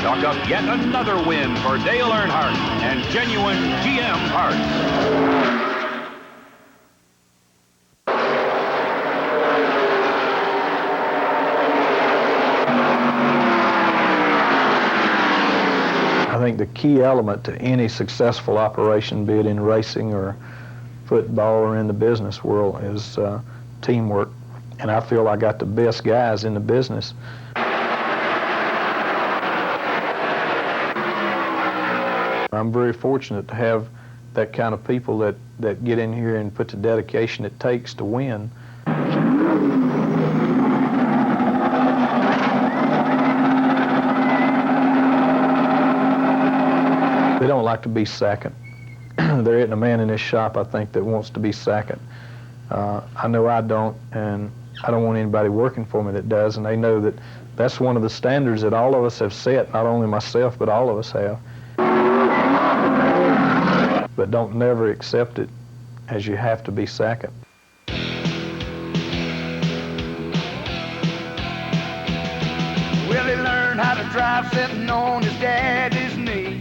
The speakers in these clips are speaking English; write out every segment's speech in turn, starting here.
talk up yet another win for Dale Earnhardt and Genuine GM Parts. I think the key element to any successful operation, be it in racing or football or in the business world, is teamwork. And I feel I got the best guys in the business. I'm very fortunate to have that kind of people that get in here and put the dedication it takes to win. They don't like to be second. There isn't a man in this shop, I think, that wants to be second. I know I don't, and I don't want anybody working for me that does, and they know that that's one of the standards that all of us have set, not only myself, but all of us have. But don't never accept it as you have to be second. Well, he learned how to drive sitting on his daddy's knee.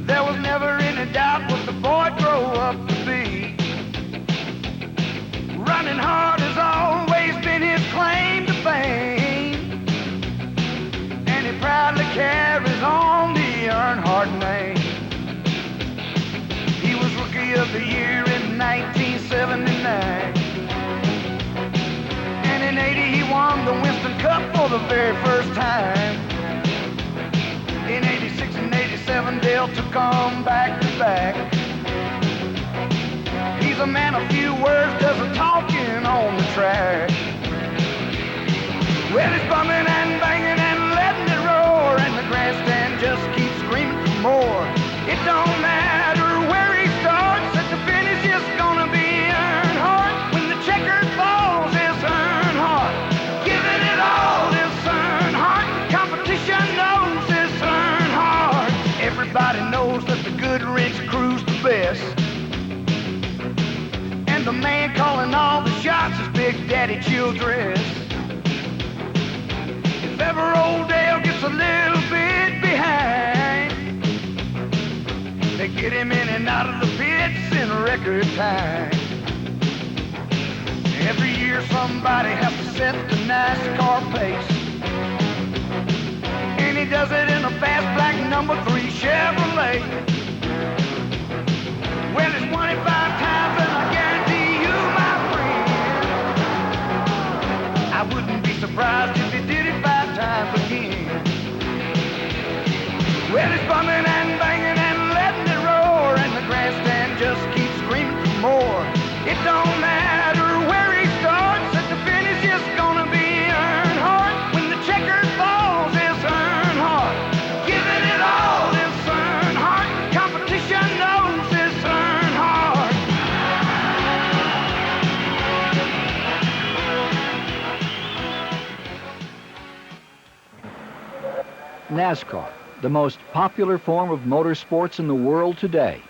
There was never any doubt what the boy grew up to be. Running hard has always been his claim to fame, and he proudly carries on the Earnhardt name. He was Rookie of the Year in 1979, and in 80 he won the Winston Cup for the very first time. In 86 and 87 Dale took on back to back. He's a man of few words, does the talking on the track. Well, he's bumming and banging and letting it roar, and the grandstand just keeps screaming for more. It don't matter where he starts, at the finish it's gonna be Earnhardt. When the checkered falls, it's Earnhardt. Giving it all is Earnhardt. Competition knows it's Earnhardt. Everybody knows that the Goodwrench crew's the best, and the man calling all the shots is Big Daddy Childress. If ever old Dale gets a little bit behind, they get him in and out of the pits in record time. Every year somebody has to set the NASCAR pace, and he does it in a fast black #3 Chevrolet. Well, it's 25 times, and I guarantee you, my friend, I wouldn't be surprised if he did it 5 times again. Well, it's bumming and banging and letting it roar, and the grandstand just keeps screaming for more. It don't matter where he starts, at the finish it's gonna be Earnhardt. When the checkered falls, it's Earnhardt. Giving it all is Earnhardt. Competition knows it's Earnhardt. NASCAR, the most popular form of motorsports in the world today.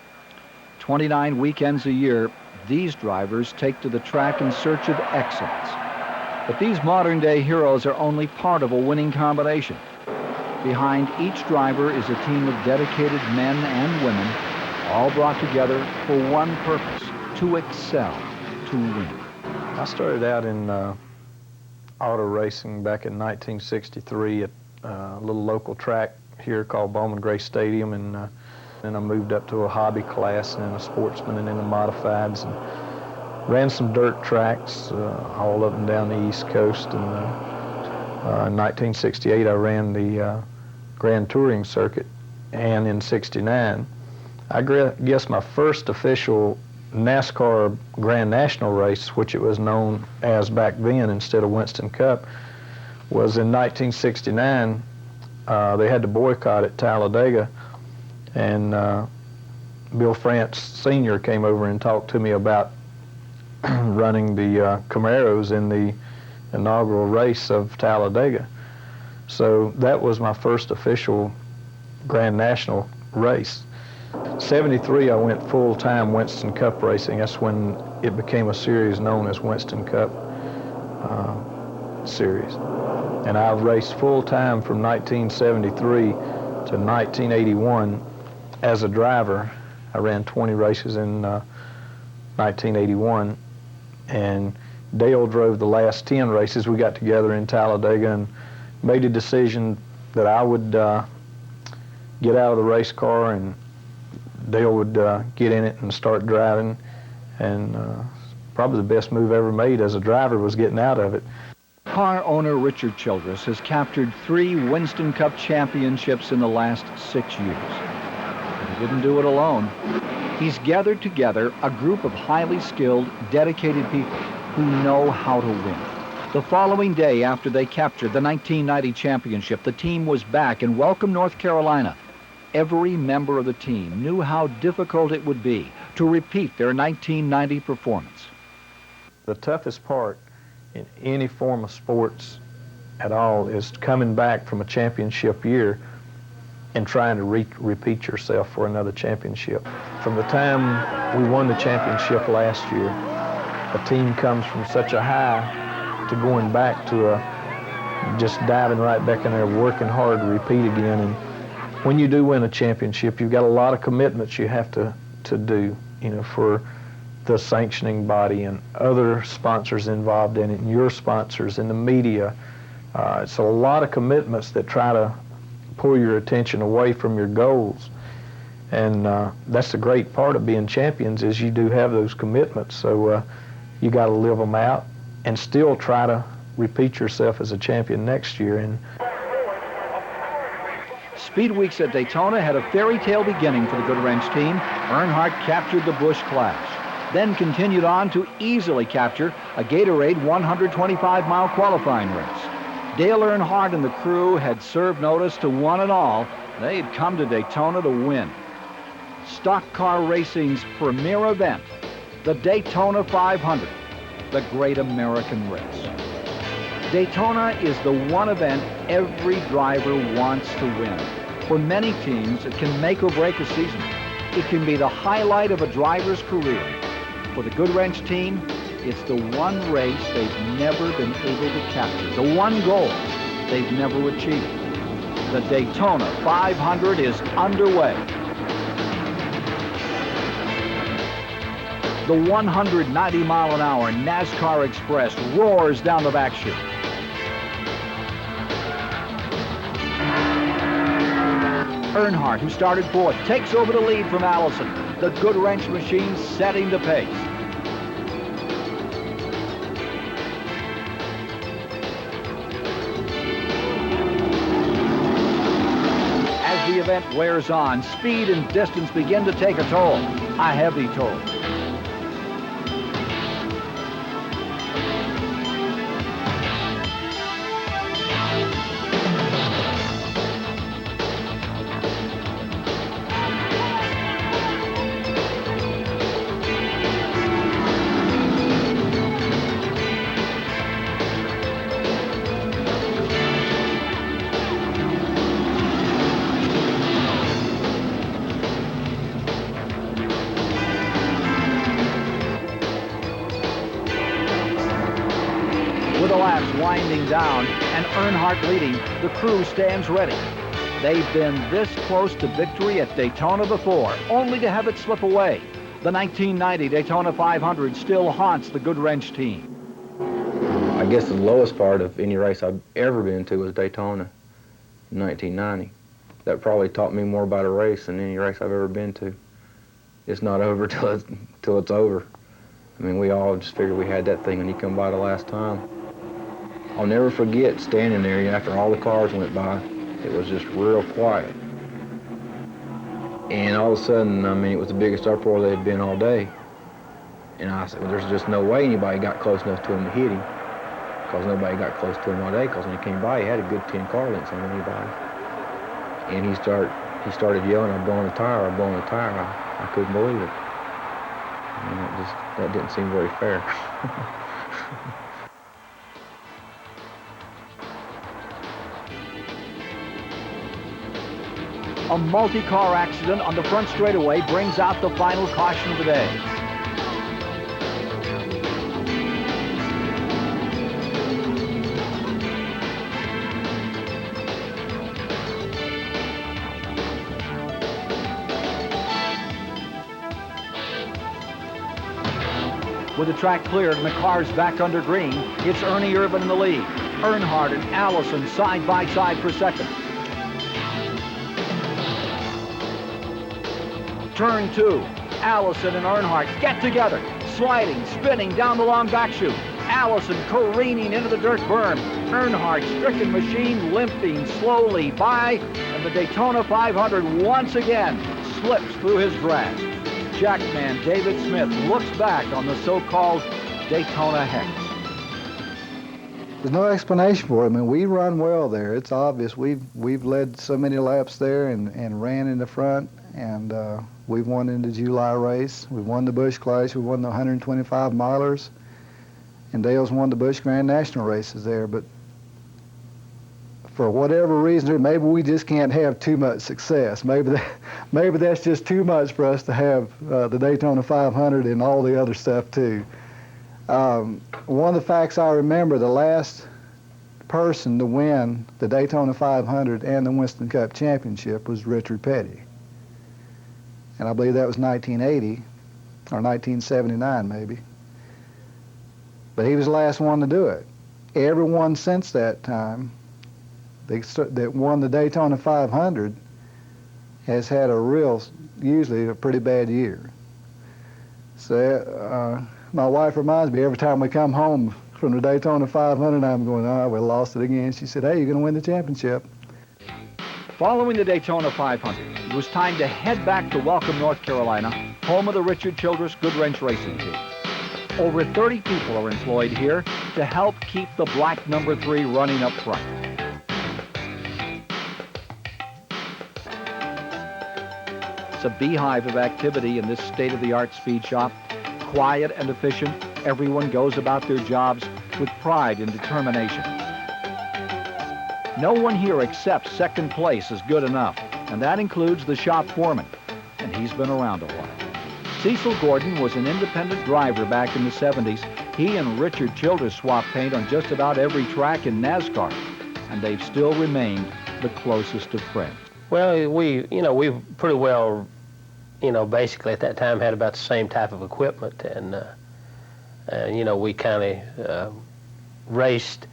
29 weekends a year, these drivers take to the track in search of excellence. But these modern-day heroes are only part of a winning combination. Behind each driver is a team of dedicated men and women, all brought together for one purpose: to excel, to win. I started out in auto racing back in 1963 at a little local track here called Bowman Gray Stadium, and then I moved up to a hobby class and then a sportsman and then the modifieds, and ran some dirt tracks all up and down the East Coast. And in 1968 I ran the Grand Touring Circuit, and in '69 I guess my first official NASCAR Grand National race, which it was known as back then instead of Winston Cup, was in 1969. They had to boycott at Talladega, and Bill France Sr. came over and talked to me about running the Camaros in the inaugural race of Talladega. So that was my first official Grand National race. '73 I went full-time Winston Cup racing. That's when it became a series known as Winston Cup. series. And I raced full-time from 1973 to 1981 as a driver. I ran 20 races in 1981, and Dale drove the last 10 races. We got together in Talladega and made a decision that I would get out of the race car and Dale would get in it and start driving. And probably the best move ever made as a driver was getting out of it. Car owner Richard Childress has captured 3 Winston Cup championships in the last 6 years. But he didn't do it alone. He's gathered together a group of highly skilled, dedicated people who know how to win. The following day after they captured the 1990 championship, the team was back in Welcome, North Carolina. Every member of the team knew how difficult it would be to repeat their 1990 performance. The toughest part in any form of sports at all is coming back from a championship year and trying to repeat yourself for another championship. From the time we won the championship last year, a team comes from such a high to going back to just diving right back in there, working hard to repeat again. And when you do win a championship, you've got a lot of commitments you have to do, you know, for the sanctioning body and other sponsors involved in it, and your sponsors and the media. It's a lot of commitments that try to pull your attention away from your goals. And that's the great part of being champions, is you do have those commitments. So you got to live them out and still try to repeat yourself as a champion next year. And Speed Weeks at Daytona had a fairy tale beginning for the Goodwrench team. Earnhardt captured the Busch Clash, then continued on to easily capture a Gatorade 125-mile qualifying race. Dale Earnhardt and the crew had served notice to one and all. They'd come to Daytona to win. Stock car racing's premier event, the Daytona 500, the great American race. Daytona is the one event every driver wants to win. For many teams, it can make or break a season. It can be the highlight of a driver's career. For the Goodwrench team, it's the one race they've never been able to capture, the one goal they've never achieved. The Daytona 500 is underway. The 190-mile-an-hour NASCAR Express roars down the back chute. Earnhardt, who started fourth, takes over the lead from Allison. The Goodwrench machine setting the pace. As the event wears on, speed and distance begin to take a toll, a heavy toll. With the laps winding down and Earnhardt leading, the crew stands ready. They've been this close to victory at Daytona before, only to have it slip away. The 1990 Daytona 500 still haunts the Goodwrench team. I guess the lowest part of any race I've ever been to was Daytona in 1990. That probably taught me more about a race than any race I've ever been to. It's not over till it's over. I mean, we all just figured we had that thing when you come by the last time. I'll never forget standing there after all the cars went by. It was just real quiet. And all of a sudden, I mean, it was the biggest uproar they had been all day. And I said, well, there's just no way anybody got close enough to him to hit him, because nobody got close to him all day, because when he came by, he had a good 10 car lengths on anybody. And he started yelling, I'm blowing the tire, I'm blowing the tire. I couldn't believe it. And that didn't seem very fair. A multi-car accident on the front straightaway brings out the final caution of the day. With the track cleared and the cars back under green, it's Ernie Irvin in the lead. Earnhardt and Allison side by side for second. Turn 2. Allison and Earnhardt get together, sliding, spinning down the long back chute. Allison careening into the dirt berm. Earnhardt's stricken machine limping slowly by, and the Daytona 500 once again slips through his grasp. Jackman David Smith looks back on the so-called Daytona hex. There's no explanation for it. I mean, we run well there. It's obvious. We've led so many laps there and ran in the front, and we've won in the July race. We've won the Busch Clash. We won the 125 milers, and Dale's won the Busch Grand National races there. But for whatever reason, maybe we just can't have too much success. Maybe that's just too much for us to have the Daytona 500 and all the other stuff too. One of the facts I remember, the last person to win the Daytona 500 and the Winston Cup Championship was Richard Petty. And I believe that was 1980 or 1979 maybe. But he was the last one to do it. Everyone since that time that won the Daytona 500 has had usually a pretty bad year. So my wife reminds me every time we come home from the Daytona 500, I'm going, oh, we lost it again. She said, hey, you're going to win the championship. Following the Daytona 500, it was time to head back to Welcome, North Carolina, home of the Richard Childress Goodwrench Racing Team. Over 30 people are employed here to help keep the black number 3 running up front. It's a beehive of activity in this state-of-the-art speed shop. Quiet and efficient, everyone goes about their jobs with pride and determination. No one here accepts second place as good enough, and that includes the shop foreman, and he's been around a while. Cecil Gordon was an independent driver back in the 70s. He and Richard Childress swapped paint on just about every track in NASCAR, and they've still remained the closest of friends. Well, we pretty well, basically at that time had about the same type of equipment, and we kind of raced,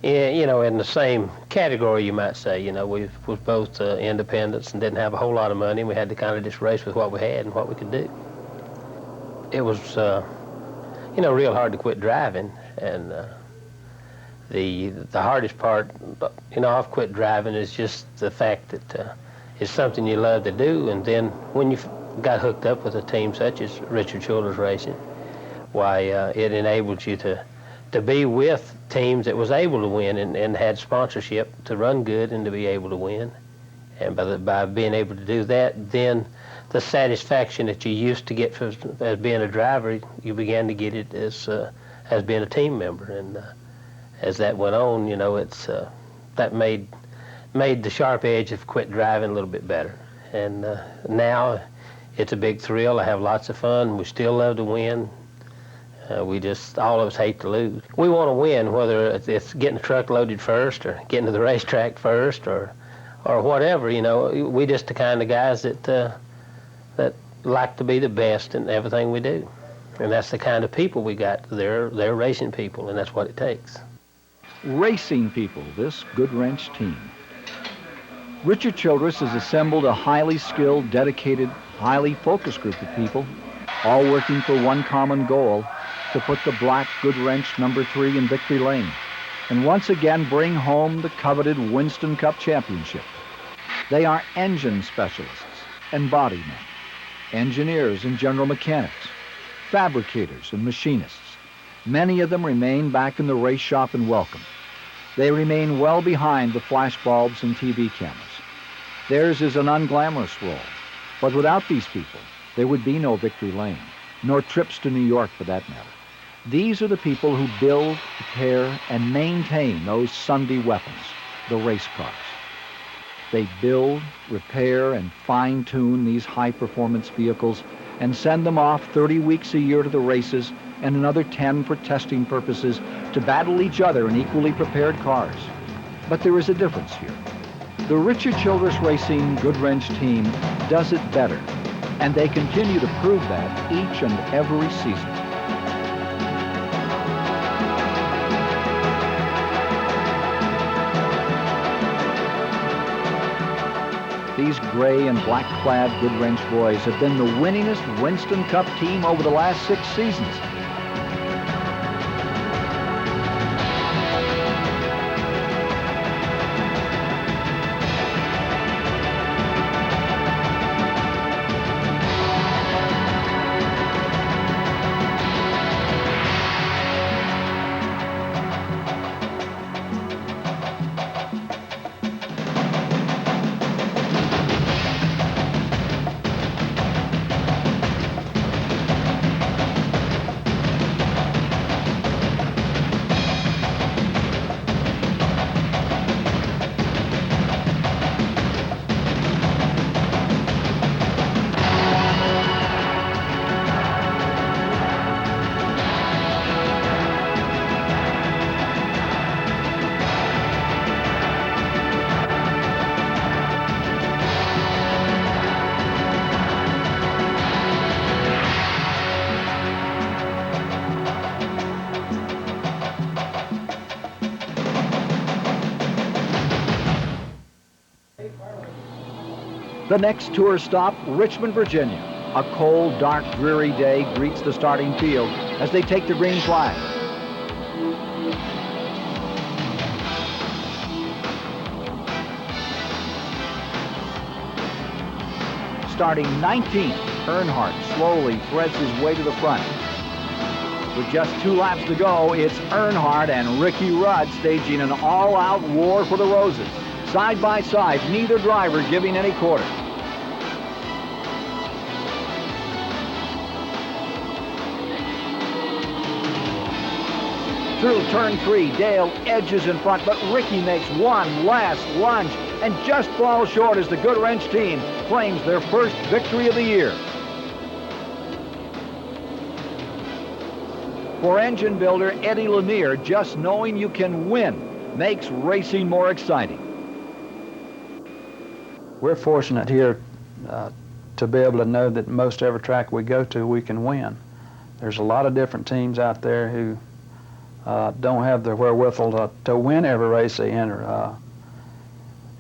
in the same category, you might say. We was both independents and didn't have a whole lot of money. We had to kind of just race with what we had and what we could do. It was, real hard to quit driving, and the hardest part, of quit driving is just the fact that it's something you love to do, and then when you got hooked up with a team such as Richard Childress Racing, why it enabled you to be with teams that was able to win and had sponsorship to run good and to be able to win. And by being able to do that, then the satisfaction that you used to get as being a driver, you began to get it as being a team member. And as that went on, that made the sharp edge of quit driving a little bit better. And now it's a big thrill. I have lots of fun. We still love to win. All of us hate to lose. We want to win, whether it's getting the truck loaded first or getting to the racetrack first or whatever. We just the kind of guys that like to be the best in everything we do. And that's the kind of people we got. They're racing people, and that's what it takes. Racing people, this Goodwrench team. Richard Childress has assembled a highly skilled, dedicated, highly focused group of people, all working for one common goal, to put the black Goodwrench number 3 in victory lane, and once again bring home the coveted Winston Cup Championship. They are engine specialists and body men, engineers and general mechanics, fabricators and machinists. Many of them remain back in the race shop in Welcome. They remain well behind the flash bulbs and TV cameras. Theirs is an unglamorous role, but without these people, there would be no victory lane, nor trips to New York for that matter. These are the people who build, repair, and maintain those Sunday weapons, the race cars. They build, repair, and fine-tune these high-performance vehicles and send them off 30 weeks a year to the races and another 10 for testing purposes to battle each other in equally prepared cars. But there is a difference here. The Richard Childress Racing Goodwrench team does it better, and they continue to prove that each and every season. These gray and black-clad Goodwrench boys have been the winningest Winston Cup team over the last 6 seasons. The next tour stop, Richmond, Virginia. A cold, dark, dreary day greets the starting field as they take the green flag. Starting 19th, Earnhardt slowly threads his way to the front. With just 2 laps to go, it's Earnhardt and Ricky Rudd staging an all-out war for the roses. Side by side, neither driver giving any quarter. Through turn 3, Dale edges in front, but Ricky makes one last lunge and just falls short as the Goodwrench team claims their first victory of the year. For engine builder Eddie Lanier, just knowing you can win makes racing more exciting. We're fortunate here to be able to know that most every track we go to, we can win. There's a lot of different teams out there who don't have the wherewithal to win every race they enter.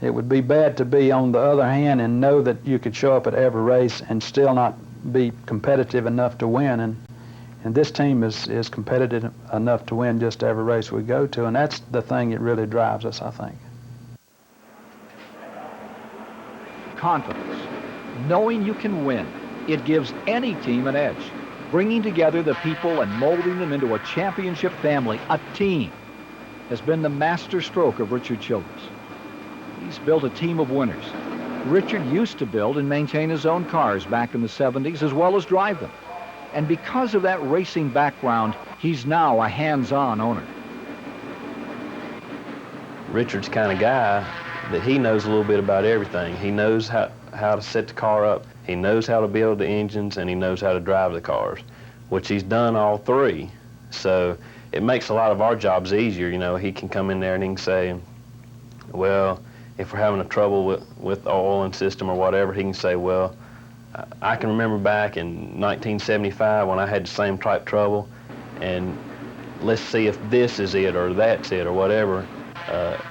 It would be bad to be on the other hand and know that you could show up at every race and still not be competitive enough to win. And this team is competitive enough to win just every race we go to, and that's the thing that really drives us, I think. Confidence, knowing you can win. It gives any team an edge. Bringing together the people and molding them into a championship family, a team, has been the master stroke of Richard Childress. He's built a team of winners. Richard used to build and maintain his own cars back in the 70s as well as drive them. And because of that racing background, he's now a hands-on owner. Richard's the kind of guy that he knows a little bit about everything. He knows how to set the car up, he knows how to build the engines, and he knows how to drive the cars, which he's done all 3. So it makes a lot of our jobs easier. You know, he can come in there and he can say, well, if we're having a trouble with the oiling system or whatever, he can say, well, I can remember back in 1975 when I had the same type trouble, and let's see if this is it or that's it or whatever.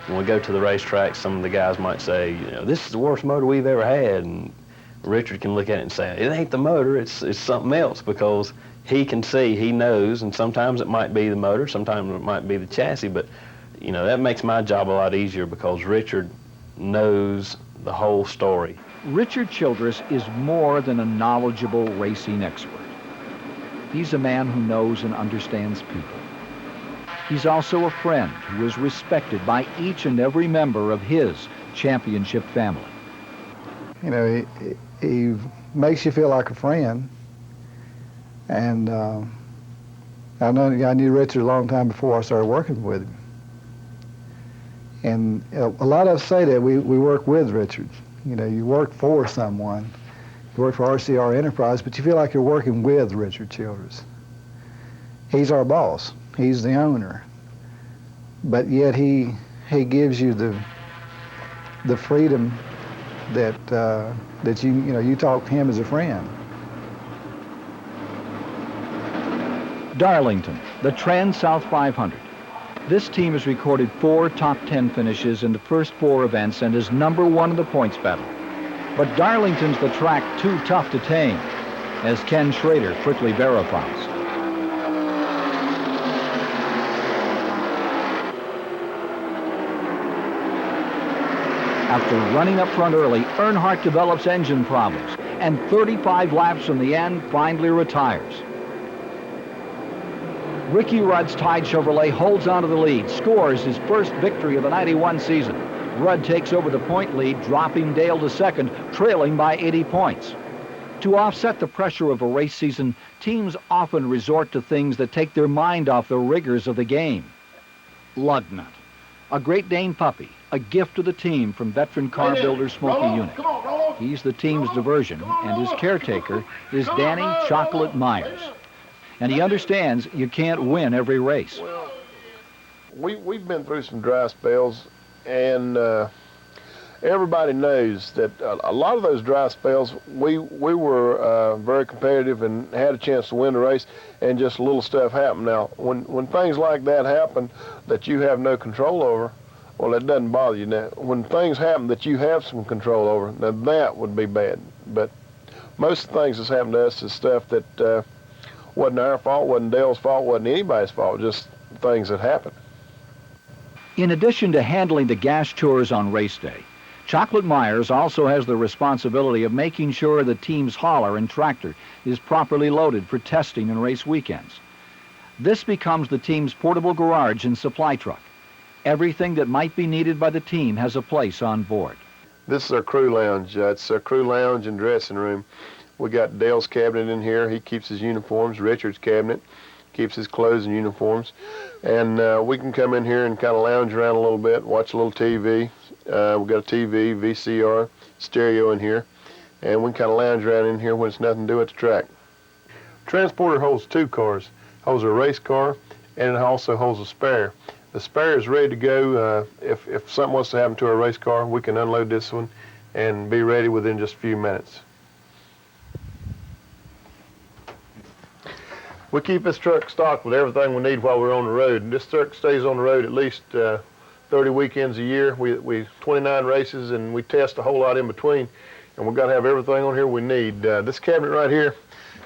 When we go to the racetrack, some of the guys might say, you know, this is the worst motor we've ever had, and Richard can look at it and say, it ain't the motor, it's something else, because he can see, he knows, and sometimes it might be the motor, sometimes it might be the chassis, but you know, that makes my job a lot easier because Richard knows the whole story. Richard Childress is more than a knowledgeable racing expert. He's a man who knows and understands people. He's also a friend who is respected by each and every member of his championship family. You know, he makes you feel like a friend. And I knew Richard a long time before I started working with him. And a lot of us say that we work with Richard. You know, you work for someone. You work for RCR Enterprise, but you feel like you're working with Richard Childress. He's our boss. He's the owner. But yet he gives you the freedom that you talk to him as a friend. Darlington, the Trans-South 500. This team has recorded 4 top 10 finishes in the first 4 events and is #1 in the points battle. But Darlington's the track too tough to tame, as Ken Schrader quickly verifies. After running up front early, Earnhardt develops engine problems, and 35 laps from the end, finally retires. Ricky Rudd's Tide Chevrolet holds onto the lead, scores his first victory of the '91 season. Rudd takes over the point lead, dropping Dale to second, trailing by 80 points. To offset the pressure of a race season, teams often resort to things that take their mind off the rigors of the game. Lugnut, a Great Dane puppy, a gift to the team from veteran car builder Smokey Unick. He's the team's diversion, and his caretaker is Danny Chocolate Myers. And he understands you can't win every race. Well, we've been through some dry spells, and everybody knows that a lot of those dry spells, we were very competitive and had a chance to win the race, and just little stuff happened. Now, when things like that happen that you have no control over, well, it doesn't bother you. Now, when things happen that you have some control over, now that would be bad. But most of the things that's happened to us is stuff that wasn't our fault, wasn't Dale's fault, wasn't anybody's fault, just things that happened. In addition to handling the gas chores on race day, Chocolate Myers also has the responsibility of making sure the team's hauler and tractor is properly loaded for testing and race weekends. This becomes the team's portable garage and supply truck. Everything that might be needed by the team has a place on board. This is our crew lounge. It's our crew lounge and dressing room. We got Dale's cabinet in here. He keeps his uniforms. Richard's cabinet keeps his clothes and uniforms. And we can come in here and kind of lounge around a little bit, watch a little TV. We've got a TV, VCR, stereo in here. And we can kind of lounge around in here when it's nothing to do at the track. Transporter holds two cars. It holds a race car, and it also holds a spare. The spare is ready to go. If something wants to happen to our race car, we can unload this one and be ready within just a few minutes. We keep this truck stocked with everything we need while we're on the road. And this truck stays on the road at least 30 weekends a year. We 29 races, and we test a whole lot in between. And we've got to have everything on here we need. This cabinet right here,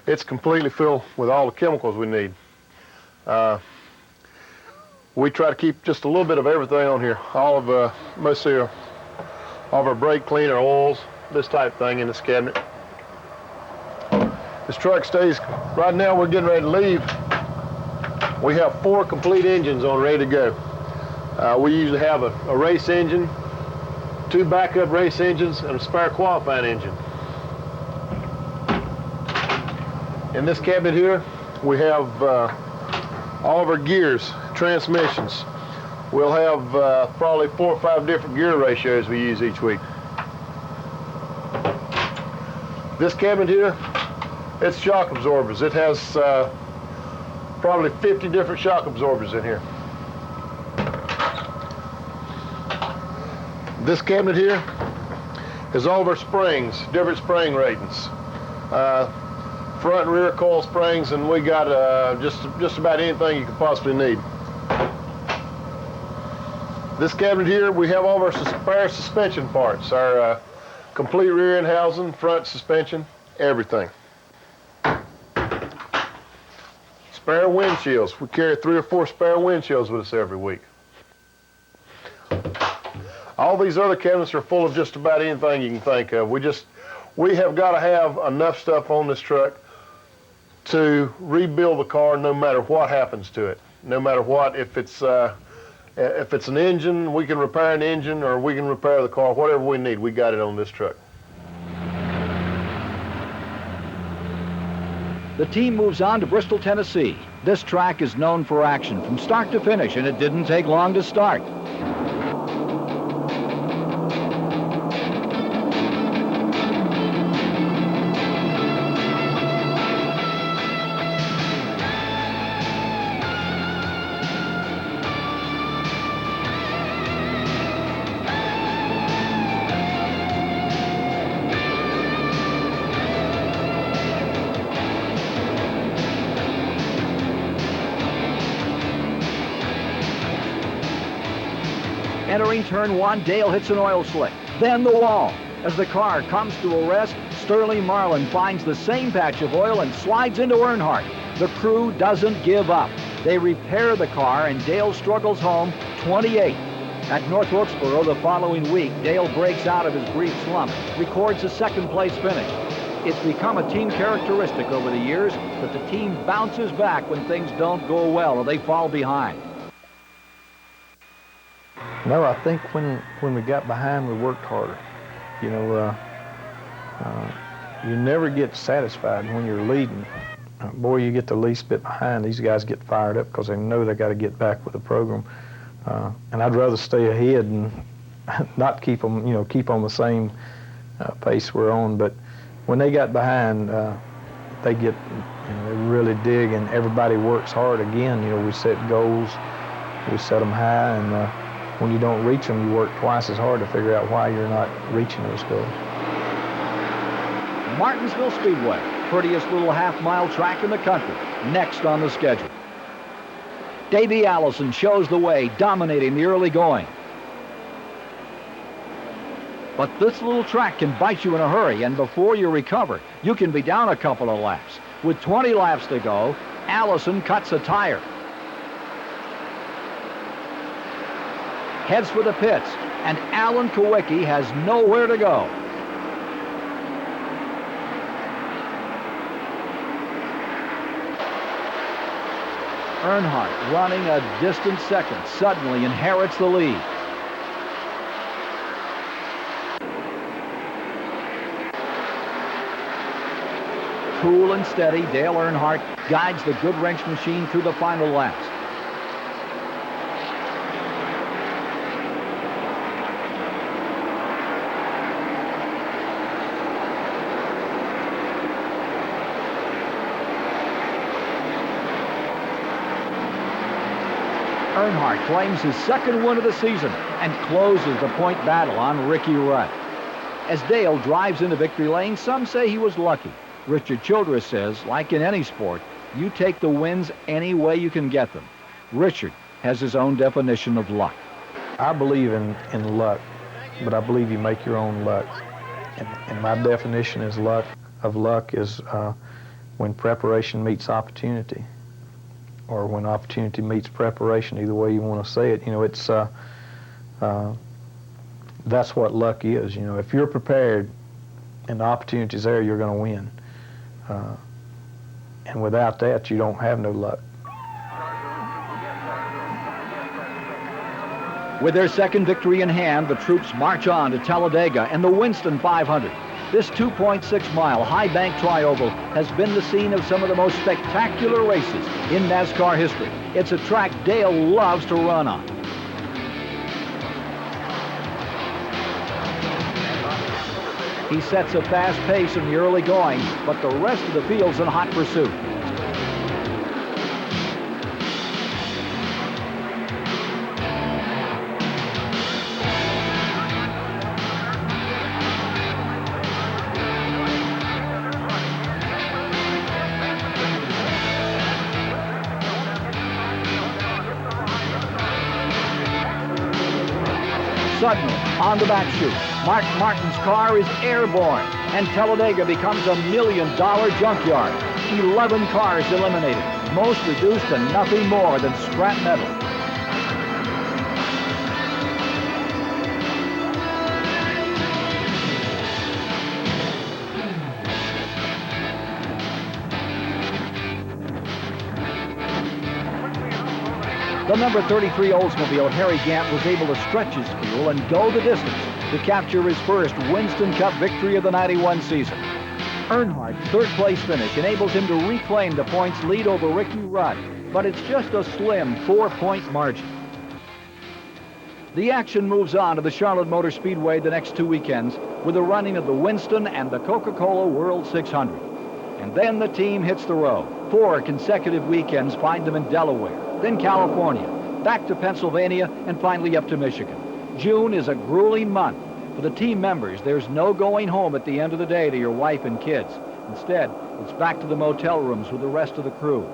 it's completely filled with all the chemicals we need. We try to keep just a little bit of everything on here. Mostly all of our brake cleaner, oils, this type of thing in this cabinet. This truck stays, right now we're getting ready to leave. We have 4 complete engines on ready to go. We usually have a race engine, 2 backup race engines, and a spare qualifying engine. In this cabinet here, we have all of our gears, transmissions. We'll have probably 4 or 5 different gear ratios we use each week. This cabinet here, it's shock absorbers. It has probably 50 different shock absorbers in here. This cabinet here is all of our springs, different spring ratings. Front and rear coil springs, and we got just about anything you could possibly need. This cabinet here, we have all of our spare suspension parts, our complete rear end housing, front suspension, everything. Spare windshields. We carry 3 or 4 spare windshields with us every week. All these other cabinets are full of just about anything you can think of. We have got to have enough stuff on this truck to rebuild the car no matter what happens to it. No matter what, if it's an engine, we can repair an engine, or we can repair the car, whatever we need, we got it on this truck. The team moves on to Bristol, Tennessee. This track is known for action from start to finish, and it didn't take long to start. Entering turn 1, Dale hits an oil slick, then the wall. As the car comes to a rest, Sterling Marlin finds the same patch of oil and slides into Earnhardt. The crew doesn't give up. They repair the car, and Dale struggles home 28. At North Wilkesboro the following week, Dale breaks out of his brief slump, records a second-place finish. It's become a team characteristic over the years that the team bounces back when things don't go well or they fall behind. No, I think when we got behind, we worked harder. You know, you never get satisfied when you're leading. Boy, you get the least bit behind, these guys get fired up because they know they got to get back with the program. And I'd rather stay ahead and not keep them, you know, keep on the same pace we're on. But when they got behind, they get, you know, they really dig, and everybody works hard again. You know, we set goals, we set them high, and when you don't reach them, you work twice as hard to figure out why you're not reaching those goals. Martinsville Speedway, prettiest little half-mile track in the country, next on the schedule. Davey Allison shows the way, dominating the early going. But this little track can bite you in a hurry, and before you recover, you can be down a couple of laps. With 20 laps to go, Allison cuts a tire. Heads for the pits, and Alan Kowicki has nowhere to go. Earnhardt, running a distant second, suddenly inherits the lead. Cool and steady, Dale Earnhardt guides the Goodwrench machine through the final laps. Earnhardt claims his second win of the season and closes the point battle on Ricky Rudd. As Dale drives into victory lane, some say he was lucky. Richard Childress says, like in any sport, you take the wins any way you can get them. Richard has his own definition of luck. I believe in luck, but I believe you make your own luck. And my definition of luck is when preparation meets opportunity, or when opportunity meets preparation, either way you want to say it. You know, it's that's what luck is. You know, if you're prepared and the opportunity's there, you're going to win. And without that, you don't have no luck. With their second victory in hand, the troops march on to Talladega and the Winston 500. This 2.6-mile high-bank trioval has been the scene of some of the most spectacular races in NASCAR history. It's a track Dale loves to run on. He sets a fast pace in the early going, but the rest of the field's in hot pursuit. Suddenly, on the back chute, Mark Martin's car is airborne, and Talladega becomes $1 million junkyard. 11 cars eliminated, most reduced to nothing more than scrap metal. The number 33 Oldsmobile, Harry Gant, was able to stretch his fuel and go the distance to capture his first Winston Cup victory of the '91 season. Earnhardt's third-place finish enables him to reclaim the points lead over Ricky Rudd, but it's just a slim 4-point margin. The action moves on to the Charlotte Motor Speedway the next 2 weekends with the running of the Winston and the Coca-Cola World 600. And then the team hits the road. 4 consecutive weekends find them in Delaware, then California, back to Pennsylvania, and finally up to Michigan. June is a grueling month. For the team members, there's no going home at the end of the day to your wife and kids. Instead, it's back to the motel rooms with the rest of the crew.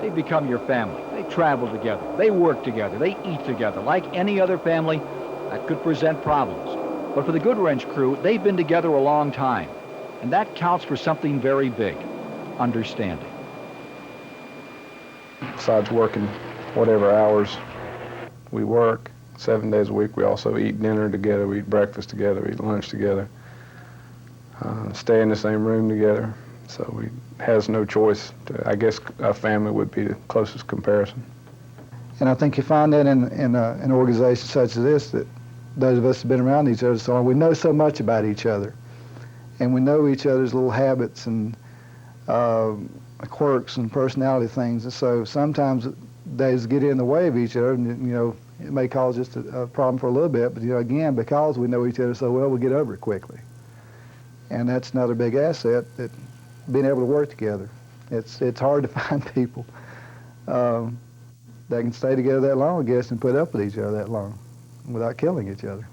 They become your family. They travel together. They work together. They eat together. Like any other family, that could present problems. But for the Goodwrench crew, they've been together a long time. And that counts for something very big, understanding. Besides working whatever hours we work, 7 days a week, we also eat dinner together, we eat breakfast together, we eat lunch together, stay in the same room together. So we has no choice. I guess a family would be the closest comparison. And I think you find that in an organization such as this, that those of us who have been around each other so long, we know so much about each other. And we know each other's little habits and quirks and personality things. And so sometimes they get in the way of each other, and you know, it may cause just a problem for a little bit, but you know, again, because we know each other so well, we get over it quickly. And that's another big asset, that being able to work together. It's hard to find people that can stay together that long, I guess, and put up with each other that long without killing each other.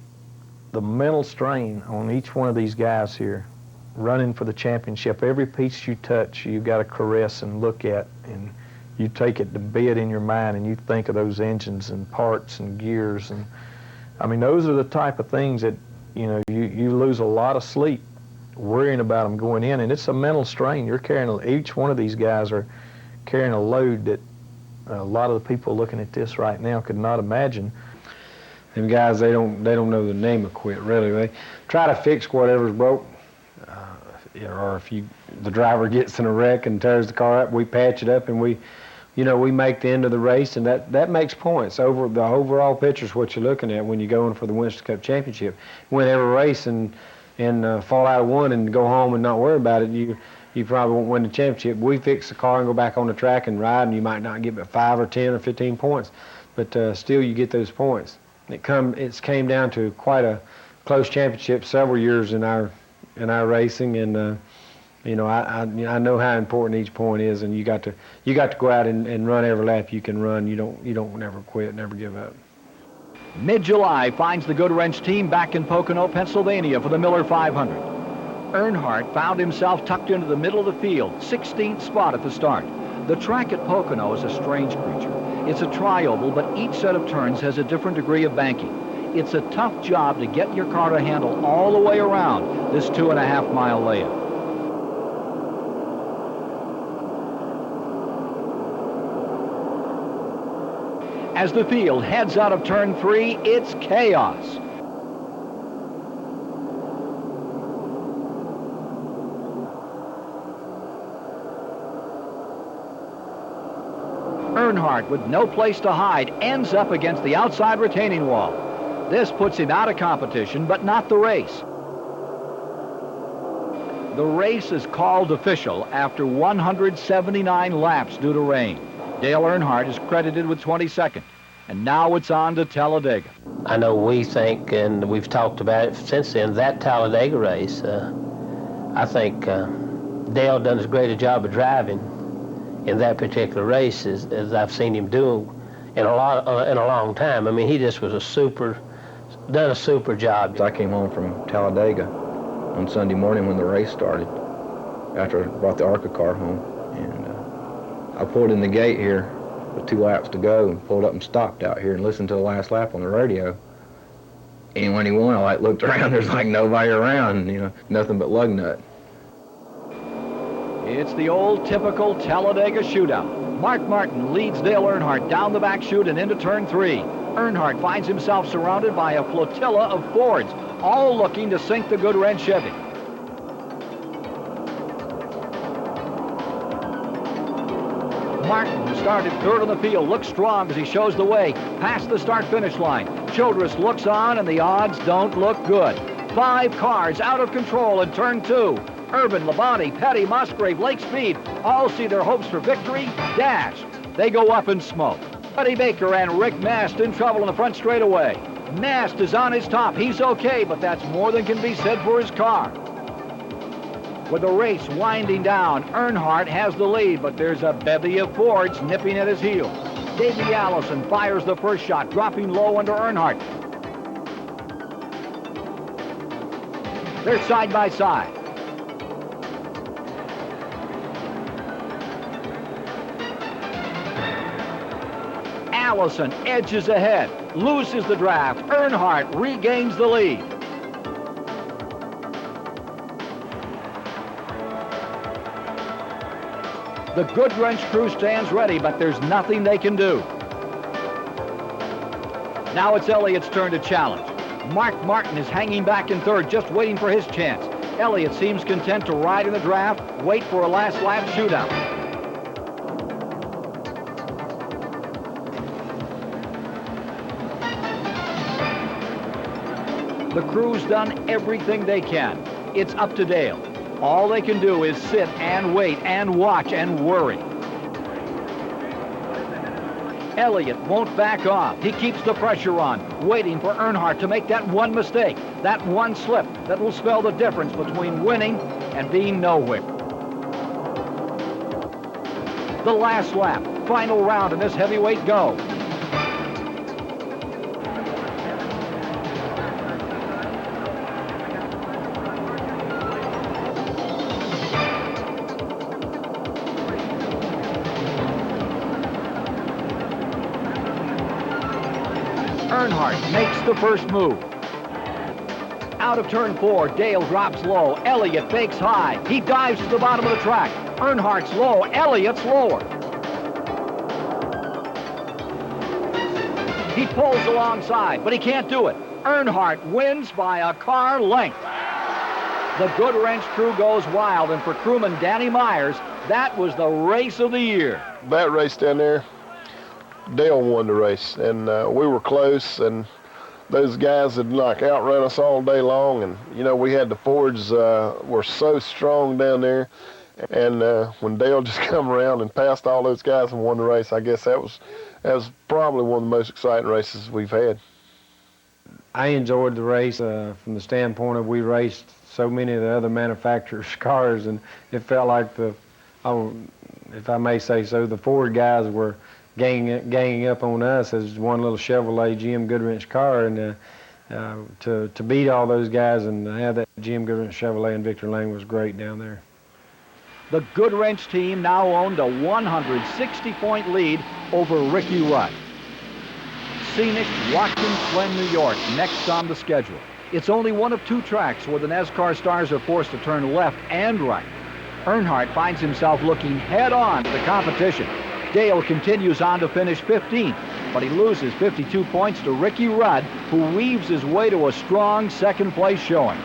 The mental strain on each one of these guys here, running for the championship, every piece you touch, you've got to caress and look at, and you take it to bed in your mind, and you think of those engines and parts and gears, and I mean, those are the type of things that, you know, you lose a lot of sleep worrying about them going in, and it's a mental strain. You're carrying, each one of these guys are carrying a load that a lot of the people looking at this right now could not imagine. Them guys, they don't know the name of quit, really. They try to fix whatever's broke, or if the driver gets in a wreck and tears the car up, we patch it up, and we make the end of the race, and that makes points. Over the overall picture is what you're looking at when you go in for the Winston Cup Championship. Win every race and fall out of one and go home and not worry about it, you probably won't win the championship. We fix the car and go back on the track and ride, and you might not get but 5 or 10 or 15 points, but still you get those points. It's came down to quite a close championship several years in our racing, and you know, I know how important each point is, and you got to go out and run every lap you can run. You don't never quit, never give up. Mid-July finds the Goodwrench team back in Pocono, Pennsylvania for the Miller 500. Earnhardt found himself tucked into the middle of the field, 16th spot at the start. The track at Pocono is a strange creature. It's a tri-oval, but each set of turns has a different degree of banking. It's a tough job to get your car to handle all the way around this 2.5-mile layout. As the field heads out of turn 3, it's chaos. Earnhardt, with no place to hide, ends up against the outside retaining wall. This puts him out of competition, but not the race. The race is called official after 179 laps due to rain. Dale Earnhardt is credited with 22nd, and now it's on to Talladega. I know we think, and we've talked about it since then, that Talladega race, I think Dale done as great a job of driving in that particular race as I've seen him do in a long time. I mean, he just was done a super job. I came home from Talladega on Sunday morning when the race started, after I brought the ARCA car home, and I pulled in the gate here with 2 laps to go and pulled up and stopped out here and listened to the last lap on the radio. And when he won, I looked around, there's nobody around, nothing but lug nut. It's the old typical Talladega shootout. Mark Martin leads Dale Earnhardt down the back chute and into turn 3. Earnhardt finds himself surrounded by a flotilla of Fords, all looking to sink the Goodwrench Chevy. Martin, who started third on the field, looks strong as he shows the way past the start-finish line. Childress looks on, and the odds don't look good. 5 cars out of control in turn 2. Urban, Labonte, Petty, Musgrave, Lake Speed all see their hopes for victory dashed. They go up in smoke. Buddy Baker and Rick Mast in trouble in the front straightaway. Mast is on his top. He's okay, but that's more than can be said for his car. With the race winding down, Earnhardt has the lead, but there's a bevy of Fords nipping at his heels. Davey Allison fires the first shot, dropping low under Earnhardt. They're side by side. Allison edges ahead, loses the draft. Earnhardt regains the lead. The Goodwrench crew stands ready, but there's nothing they can do. Now it's Elliott's turn to challenge. Mark Martin is hanging back in third, just waiting for his chance. Elliott seems content to ride in the draft, wait for a last lap shootout. The crew's done everything they can. It's up to Dale. All they can do is sit and wait and watch and worry. Elliott won't back off. He keeps the pressure on, waiting for Earnhardt to make that one mistake, that one slip that will spell the difference between winning and being nowhere. The last lap, final round in this heavyweight go. Earnhardt makes the first move. Out of turn 4, Dale drops low. Elliott fakes high. He dives to the bottom of the track. Earnhardt's low. Elliott's lower. He pulls alongside, but he can't do it. Earnhardt wins by a car length. The Goodwrench crew goes wild, and for crewman Danny Myers, that was the race of the year. That race down there, Dale won the race, and we were close, and those guys had like outrun us all day long, and you know, we had the Fords were so strong down there, and when Dale just come around and passed all those guys and won the race, I guess that was probably one of the most exciting races we've had. I enjoyed the race from the standpoint of we raced so many of the other manufacturers' cars, and it felt like if I may say so, the Ford guys were ganging up on us as one little Chevrolet GM Goodwrench car, and to beat all those guys and have that GM Goodwrench Chevrolet in Victory Lane was great down there. The Goodwrench team now owned a 160-point lead over Ricky Rudd. Scenic Watkins Glen, New York, next on the schedule. It's only one of 2 tracks where the NASCAR stars are forced to turn left and right. Earnhardt finds himself looking head-on to the competition. Dale continues on to finish 15th, but he loses 52 points to Ricky Rudd, who weaves his way to a strong second-place showing.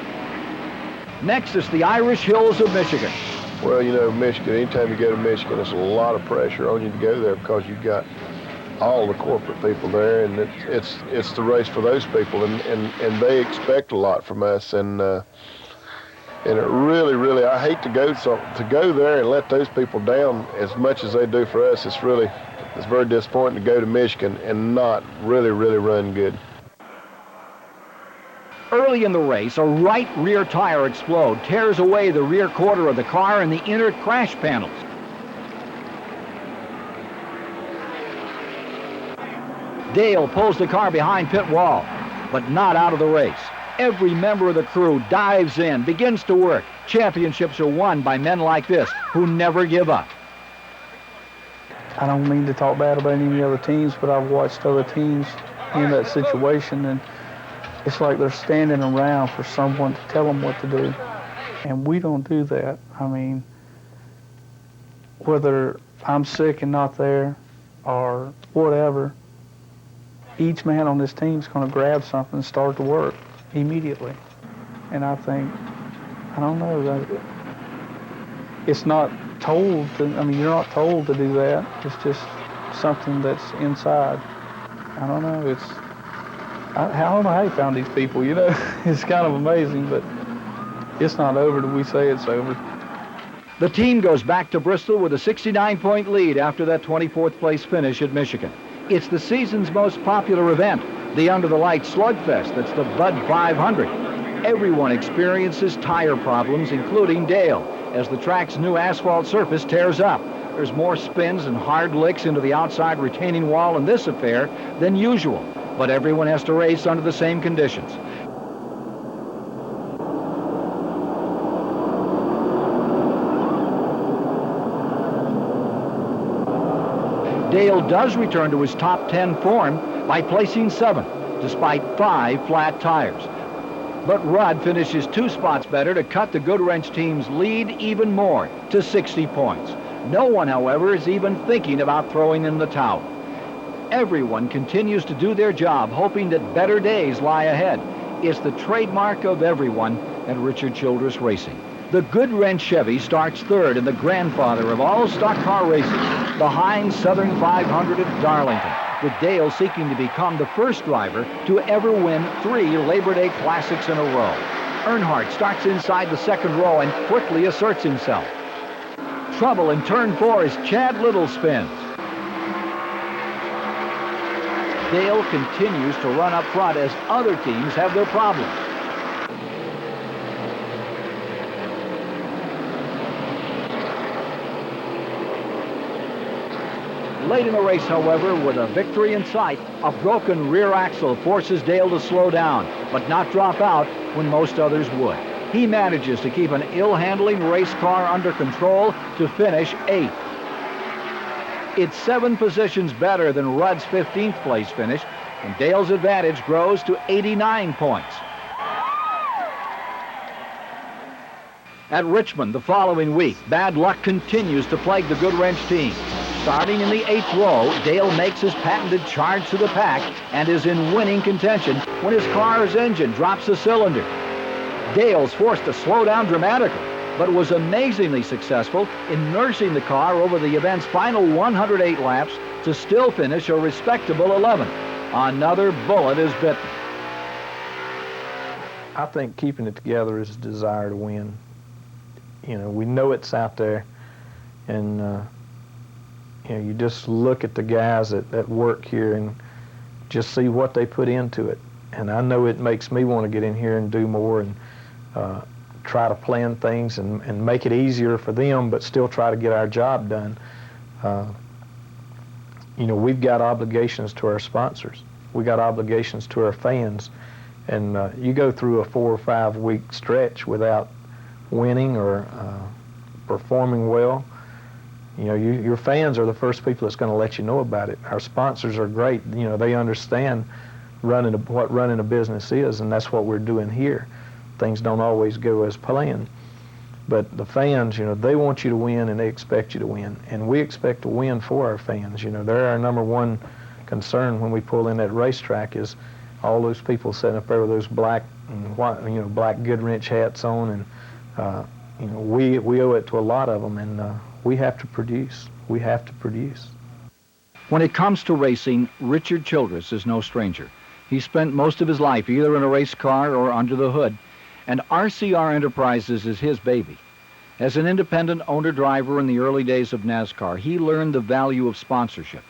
Next is the Irish Hills of Michigan. Well, you know, Michigan, anytime you go to Michigan, there's a lot of pressure on you to go there because you've got all the corporate people there, and it's the race for those people, and they expect a lot from us, and it really, I hate to go there and let those people down as much as they do for us. It's very disappointing to go to Michigan and not really run good. Early in the race, a right rear tire explodes, tears away the rear quarter of the car and the inner crash panels. Dale pulls the car behind pit wall, but not out of the race. Every member of the crew dives in, begins to work. Championships are won by men like this, who never give up. I don't mean to talk bad about any other teams, but I've watched other teams in that situation, and it's like they're standing around for someone to tell them what to do. And we don't do that. I mean, whether I'm sick and not there or whatever, each man on this team is going to grab something and start to work immediately. And I think, I don't know, it's not told to, I mean, you're not told to do that. It's just something that's inside. I don't know, I don't know how you found these people, you know? It's kind of amazing, but it's not over till we say it's over. The team goes back to Bristol with a 69-point lead after that 24th place finish at Michigan. It's the season's most popular event, the Under the Lights Slugfest. That's the Bud 500. Everyone experiences tire problems, including Dale, as the track's new asphalt surface tears up. There's more spins and hard licks into the outside retaining wall in this affair than usual, but everyone has to race under the same conditions. Dale does return to his top 10 form by placing 7th, despite 5 flat tires. But Rudd finishes 2 spots better to cut the Goodwrench team's lead even more to 60 points. No one, however, is even thinking about throwing in the towel. Everyone continues to do their job, hoping that better days lie ahead. It's the trademark of everyone at Richard Childress Racing. The Goodwrench Chevy starts third and the grandfather of all stock car racing, behind Southern 500 at Darlington, with Dale seeking to become the first driver to ever win 3 Labor Day Classics in a row. Earnhardt starts inside the second row and quickly asserts himself. Trouble in turn 4 as Chad Little spins. Dale continues to run up front as other teams have their problems. Late in the race, however, with a victory in sight, a broken rear axle forces Dale to slow down, but not drop out when most others would. He manages to keep an ill-handling race car under control to finish 8th. It's 7 positions better than Rudd's 15th place finish, and Dale's advantage grows to 89 points. At Richmond the following week, bad luck continues to plague the Goodwrench team. Starting in the 8th row, Dale makes his patented charge to the pack and is in winning contention when his car's engine drops a cylinder. Dale's forced to slow down dramatically, but was amazingly successful in nursing the car over the event's final 108 laps to still finish a respectable 11th. Another bullet is bitten. I think keeping it together is a desire to win. You know, we know it's out there, and you know, you just look at the guys that work here and just see what they put into it. And I know it makes me want to get in here and do more and try to plan things and make it easier for them, but still try to get our job done. You know, we've got obligations to our sponsors. We got obligations to our fans. And you go through a 4 or 5 week stretch without winning or performing well, you know, your fans are the first people that's going to let you know about it. Our sponsors are great. You know, they understand what running a business is, and that's what we're doing here. Things don't always go as planned. But the fans, you know, they want you to win and they expect you to win. And we expect to win for our fans. You know, they're our #1 concern when we pull in that racetrack is all those people sitting up there with those black and white, you know, black Goodwrench hats on, and you know, we owe it to a lot of them, and we have to produce. We have to produce. When it comes to racing, Richard Childress is no stranger. He spent most of his life either in a race car or under the hood, and RCR Enterprises is his baby. As an independent owner-driver in the early days of NASCAR, he learned the value of sponsorship.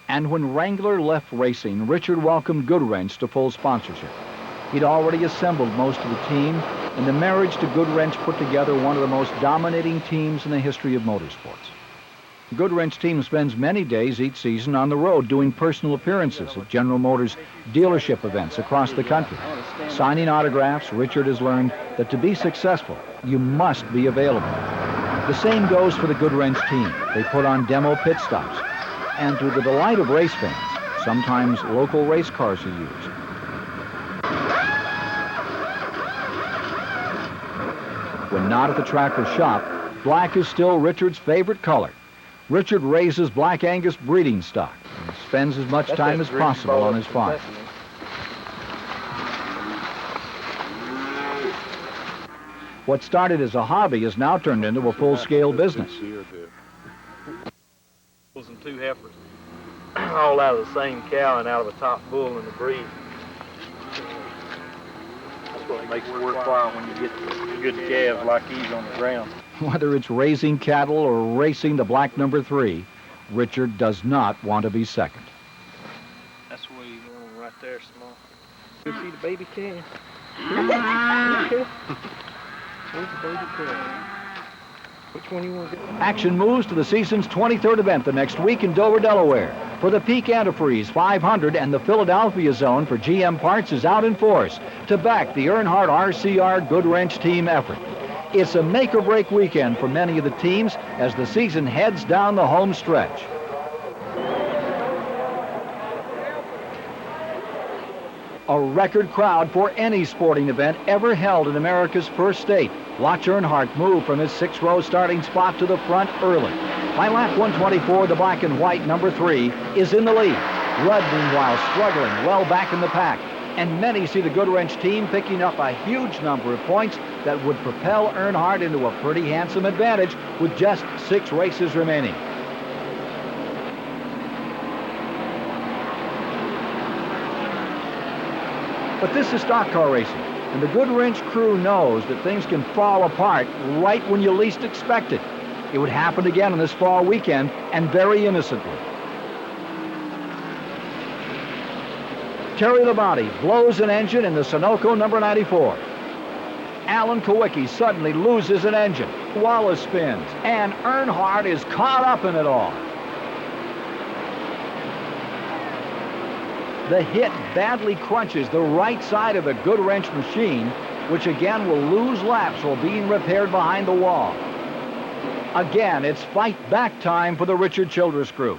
And when Wrangler left racing, Richard welcomed Goodwrench to full sponsorship. He'd already assembled most of the team, and the marriage to Goodwrench put together one of the most dominating teams in the history of motorsports. The Goodwrench team spends many days each season on the road doing personal appearances at General Motors dealership events across the country. Signing autographs, Richard has learned that to be successful, you must be available. The same goes for the Goodwrench team. They put on demo pit stops, and to the delight of race fans, sometimes local race cars are used. When not at the track or shop, black is still Richard's favorite color. Richard raises Black Angus breeding stock and spends as much time as possible on his farm. What started as a hobby has now turned into a full-scale business. And 2 heifers, all out of the same cow and out of a top bull in the breed. That's what makes it worthwhile when you get good calves like these on the ground. Whether it's raising cattle or racing the black #3, Richard does not want to be second. That's where you want them right there, small. You see the baby calf? Where's the baby calf? Which one you want to get? Action moves to the season's 23rd event the next week in Dover, Delaware. For the Peak Antifreeze 500 and the Philadelphia Zone for GM Parts is out in force to back the Earnhardt RCR Goodwrench team effort. It's a make-or-break weekend for many of the teams as the season heads down the home stretch. A record crowd for any sporting event ever held in America's first state. Watch Earnhardt move from his 6-row starting spot to the front early. By lap 124, the black and white number 3 is in the lead. Rudd, meanwhile, struggling well back in the pack. And many see the Goodwrench team picking up a huge number of points that would propel Earnhardt into a pretty handsome advantage with just 6 races remaining. But this is stock car racing, and the Goodwrench crew knows that things can fall apart right when you least expect it. It would happen again on this fall weekend, and very innocently. Terry Labonte blows an engine in the Sunoco number 94. Alan Kowicki suddenly loses an engine. Wallace spins, and Earnhardt is caught up in it all. The hit badly crunches the right side of the Goodwrench machine, which again will lose laps while being repaired behind the wall. Again, it's fight back time for the Richard Childress crew.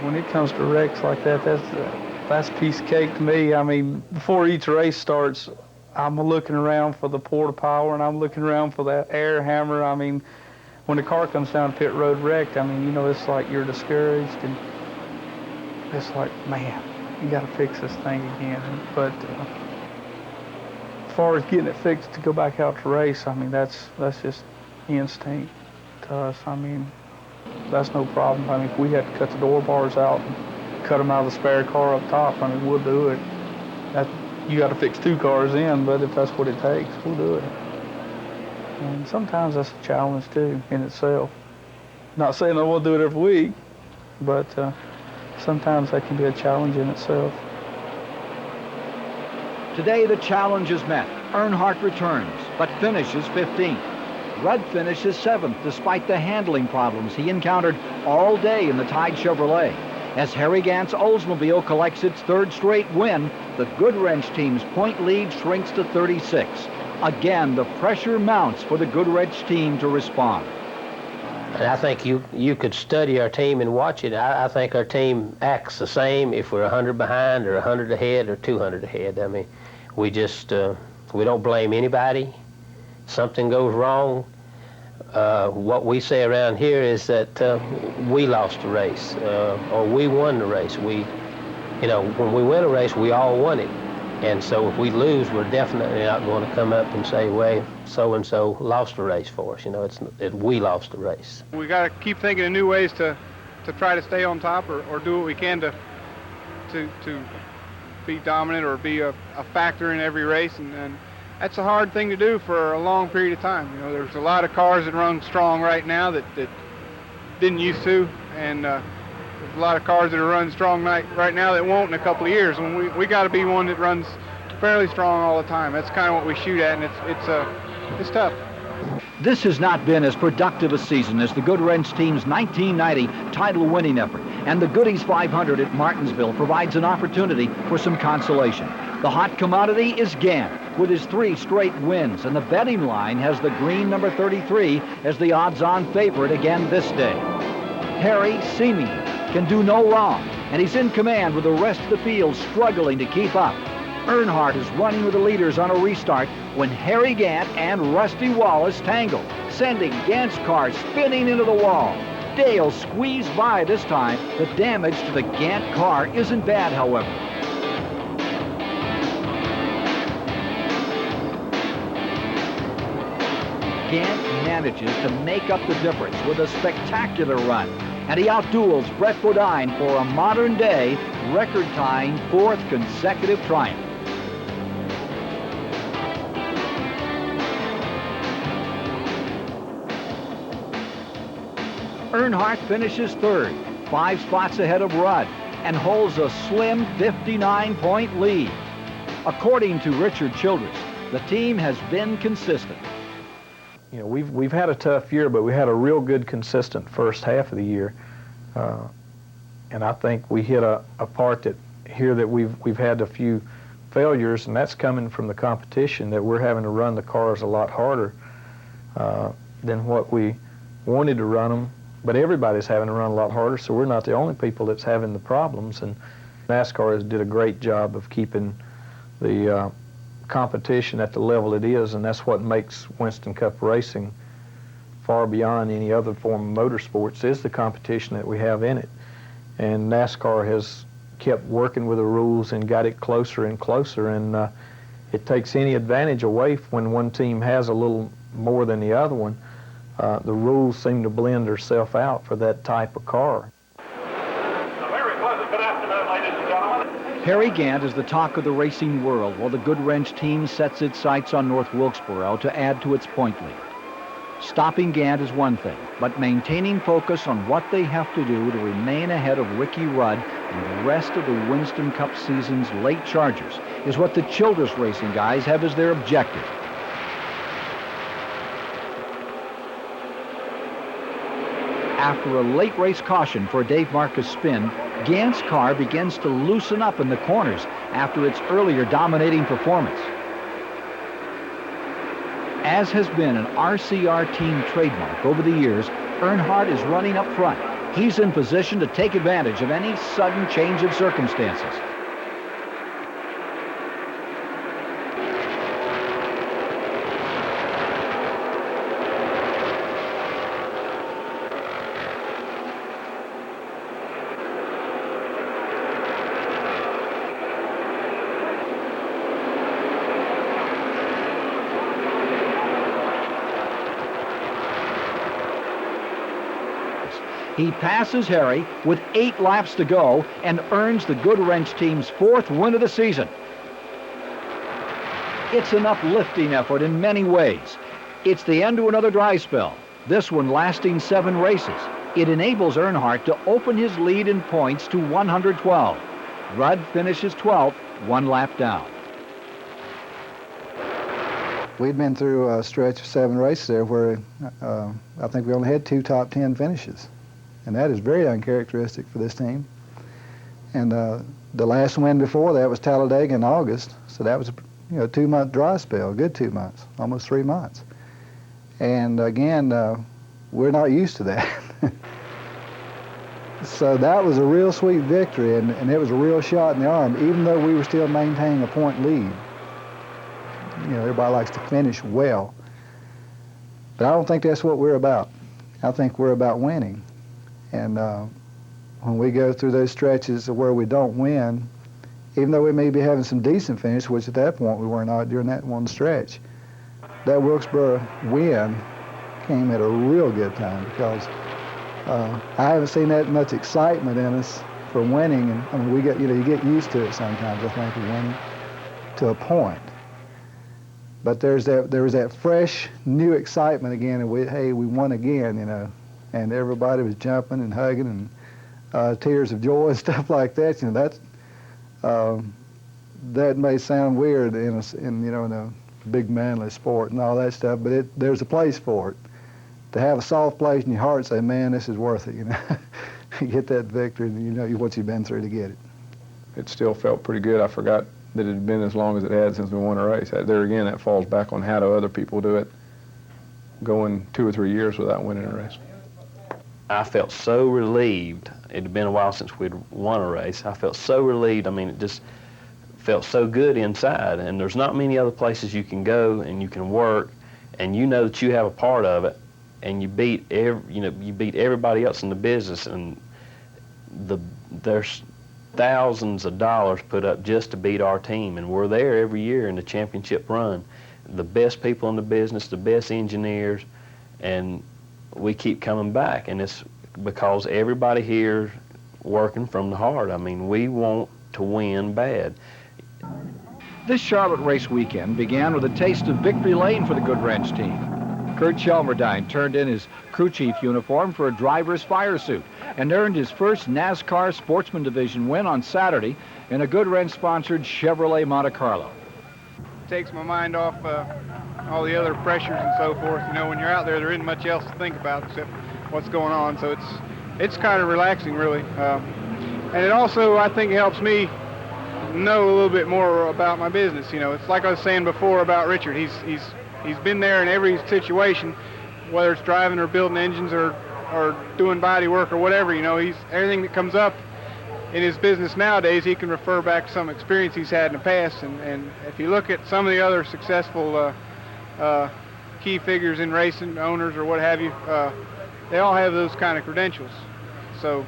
When it comes to wrecks like that, that's a piece of cake to me. I mean, before each race starts, I'm looking around for the porta power, and I'm looking around for that air hammer. I mean, when the car comes down pit road wrecked, I mean, you know, it's like you're discouraged, and it's like, man, you got to fix this thing again. But as far as getting it fixed to go back out to race, I mean, that's just instinct to us. I mean, that's no problem. I mean, if we had to cut the door bars out and cut them out of the spare car up top, I mean, we'll do it. You got to fix 2 cars in, but if that's what it takes, we'll do it. And sometimes that's a challenge too in itself. Not saying I won't do it every week, but sometimes that can be a challenge in itself. Today the challenge is met. Earnhardt returns, but finishes 15th. Rudd finishes 7th despite the handling problems he encountered all day in the Tide Chevrolet. As Harry Gant's Oldsmobile collects its 3rd straight win, the Goodwrench team's point lead shrinks to 36. Again, the pressure mounts for the Goodwrench team to respond. And I think you could study our team and watch it. I think our team acts the same if we're 100 behind or 100 ahead or 200 ahead. I mean, we just, we don't blame anybody. Something goes wrong. What we say around here is that we lost the race or we won the race. You know, when we win a race, we all won it. And so if we lose, we're definitely not going to come up and say, well, so-and-so lost the race for us. You know, we lost the race. We got to keep thinking of new ways to try to stay on top or do what we can to be dominant or be a factor in every race. And that's a hard thing to do for a long period of time. You know, there's a lot of cars that run strong right now that didn't used to, and there's a lot of cars that are running strong right now that won't in a couple of years. When we got to be one that runs fairly strong all the time. That's kind of what we shoot at, and it's tough. This has not been as productive a season as the Goodwrench team's 1990 title-winning effort, and the Goodies 500 at Martinsville provides an opportunity for some consolation. The hot commodity is Gant, with his 3 straight wins, and the betting line has the green number 33 as the odds-on favorite again this day. Harry, seemingly, can do no wrong, and he's in command with the rest of the field struggling to keep up. Earnhardt is running with the leaders on a restart when Harry Gant and Rusty Wallace tangle, sending Gant's car spinning into the wall. Dale squeezed by this time. The damage to the Gant car isn't bad, however. Gant manages to make up the difference with a spectacular run, and he outduels Brett Bodine for a modern-day, record-tying 4th consecutive triumph. Earnhardt finishes 3rd, 5 spots ahead of Rudd, and holds a slim 59-point lead. According to Richard Childress, the team has been consistent. You know, we've had a tough year, but we had a real good, consistent first half of the year, and I think we hit a part that we've had a few failures, and that's coming from the competition, that we're having to run the cars a lot harder than what we wanted to run them. But everybody's having to run a lot harder, so we're not the only people that's having the problems. And NASCAR did a great job of keeping the competition at the level it is, and that's what makes Winston Cup racing far beyond any other form of motorsports, is the competition that we have in it. And NASCAR has kept working with the rules and got it closer and closer, and it takes any advantage away when one team has a little more than the other one. The rules seem to blend themselves out for that type of car. Harry Gant is the talk of the racing world, while the Goodwrench team sets its sights on North Wilkesboro to add to its point lead. Stopping Gant is one thing, but maintaining focus on what they have to do to remain ahead of Ricky Rudd and the rest of the Winston Cup season's late chargers is what the Childress Racing guys have as their objective. After a late race caution for a Dave Marcus spin, Gant's car begins to loosen up in the corners after its earlier dominating performance. As has been an RCR team trademark over the years, Earnhardt is running up front. He's in position to take advantage of any sudden change of circumstances. He passes Harry with 8 laps to go and earns the Goodwrench team's 4th win of the season. It's an uplifting effort in many ways. It's the end to another dry spell, this one lasting 7 races. It enables Earnhardt to open his lead in points to 112. Rudd finishes 12th, 1 lap down. We'd been through a stretch of 7 races there where I think we only had 2 top 10 finishes. And that is very uncharacteristic for this team. And the last win before that was Talladega in August, so that was a 2-month dry spell, good 2 months, almost 3 months. And again, we're not used to that. So that was a real sweet victory, and it was a real shot in the arm, even though we were still maintaining a point lead. Everybody likes to finish well. But I don't think that's what we're about. I think we're about winning. And when we go through those stretches where we don't win, even though we may be having some decent finish, which at that point we were not during that one stretch, that Wilkesboro win came at a real good time, because I haven't seen that much excitement in us for winning. And I mean, we get, you get used to it sometimes, I think, of winning to a point. But there was that fresh, new excitement again, and hey, we won again, and everybody was jumping and hugging and tears of joy and stuff like that. That may sound weird in a big manly sport and all that stuff, but there's a place for it. To have a soft place in your heart, say, man, this is worth it. You get that victory, and you know what you've been through to get it. It still felt pretty good. I forgot that it had been as long as it had since we won a race. There again, that falls back on how do other people do it, going 2 or 3 years without winning a race. I felt so relieved. It had been a while since we'd won a race. I felt so relieved. I mean, it just felt so good inside. And there's not many other places you can go and you can work, and you know that you have a part of it, and you beat you beat everybody else in the business. And there's thousands of dollars put up just to beat our team, and we're there every year in the championship run. The best people in the business, the best engineers, and we keep coming back, and it's because everybody here working from the heart. I mean, we want to win bad. This Charlotte race weekend began with a taste of victory lane for the Goodwrench team. Kurt Shelmerdine turned in his crew chief uniform for a driver's fire suit and earned his first NASCAR Sportsman Division win on Saturday in a Goodwrench-sponsored Chevrolet Monte Carlo. Takes my mind off all the other pressures and so forth. When you're out there, there isn't much else to think about except what's going on. So it's kind of relaxing, really. And it also, I think, helps me know a little bit more about my business. It's like I was saying before about Richard. He's been there in every situation, whether it's driving or building engines or doing body work or whatever. Everything that comes up, in his business nowadays, he can refer back to some experience he's had in the past. And if you look at some of the other successful key figures in racing, owners or what have you, they all have those kind of credentials. So,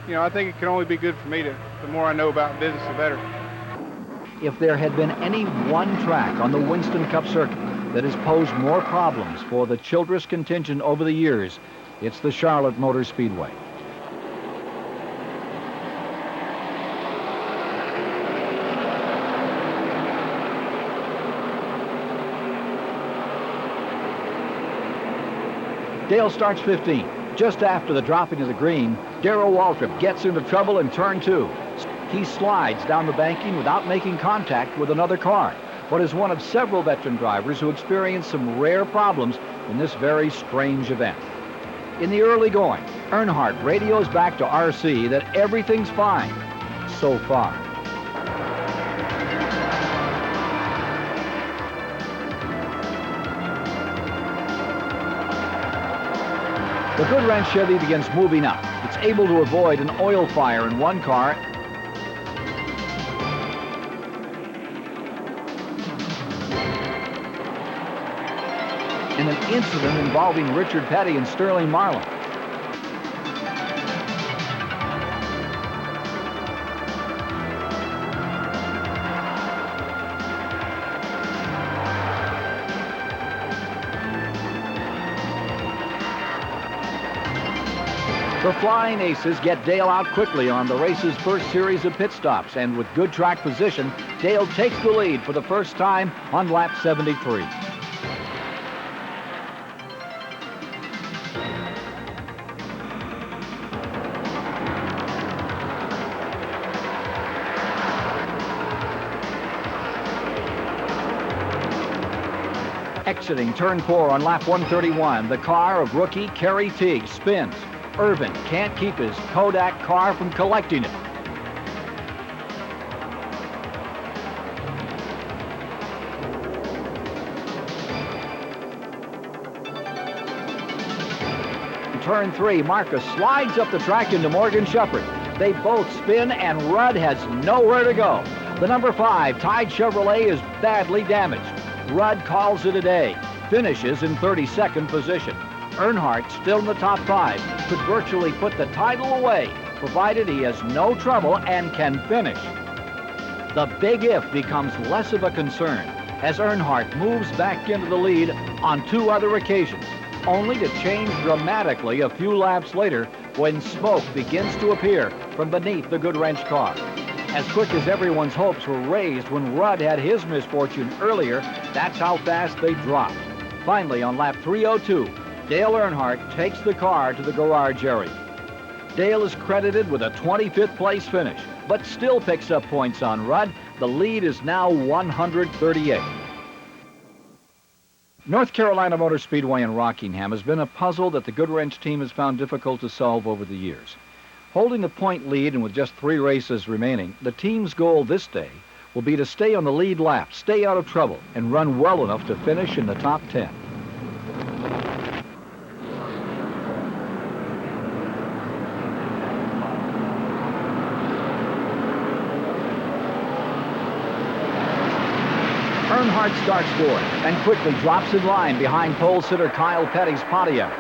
you know, I think it can only be good for me. The more I know about business, the better. If there had been any one track on the Winston Cup circuit that has posed more problems for the Childress contingent over the years, it's the Charlotte Motor Speedway. Dale starts 15. Just after the dropping of the green, Darrell Waltrip gets into trouble in turn 2. He slides down the banking without making contact with another car, but is one of several veteran drivers who experienced some rare problems in this very strange event. In the early going, Earnhardt radios back to RC that everything's fine so far. The Goodwrench Chevy begins moving up. It's able to avoid an oil fire in one car and an incident involving Richard Petty and Sterling Marlin. The Flying Aces get Dale out quickly on the race's first series of pit stops, and with good track position, Dale takes the lead for the first time on lap 73. Exiting turn 4 on lap 131, the car of rookie Kerry Teague spins. Irvin can't keep his Kodak car from collecting it. In turn 3, Marcus slides up the track into Morgan Shepherd. They both spin and Rudd has nowhere to go. The number 5 Tide Chevrolet is badly damaged. Rudd calls it a day, finishes in 32nd position. Earnhardt, still in the top 5, could virtually put the title away, provided he has no trouble and can finish. The big if becomes less of a concern as Earnhardt moves back into the lead on 2 other occasions, only to change dramatically a few laps later when smoke begins to appear from beneath the Goodwrench car. As quick as everyone's hopes were raised when Rudd had his misfortune earlier, that's how fast they dropped. Finally, on lap 302, Dale Earnhardt takes the car to the garage area. Dale is credited with a 25th place finish, but still picks up points on Rudd. The lead is now 138. North Carolina Motor Speedway in Rockingham has been a puzzle that the Goodwrench team has found difficult to solve over the years. Holding the point lead and with just 3 races remaining, the team's goal this day will be to stay on the lead lap, stay out of trouble, and run well enough to finish in the top 10. Earnhardt starts 4th and quickly drops in line behind pole sitter Kyle Petty's Pontiac.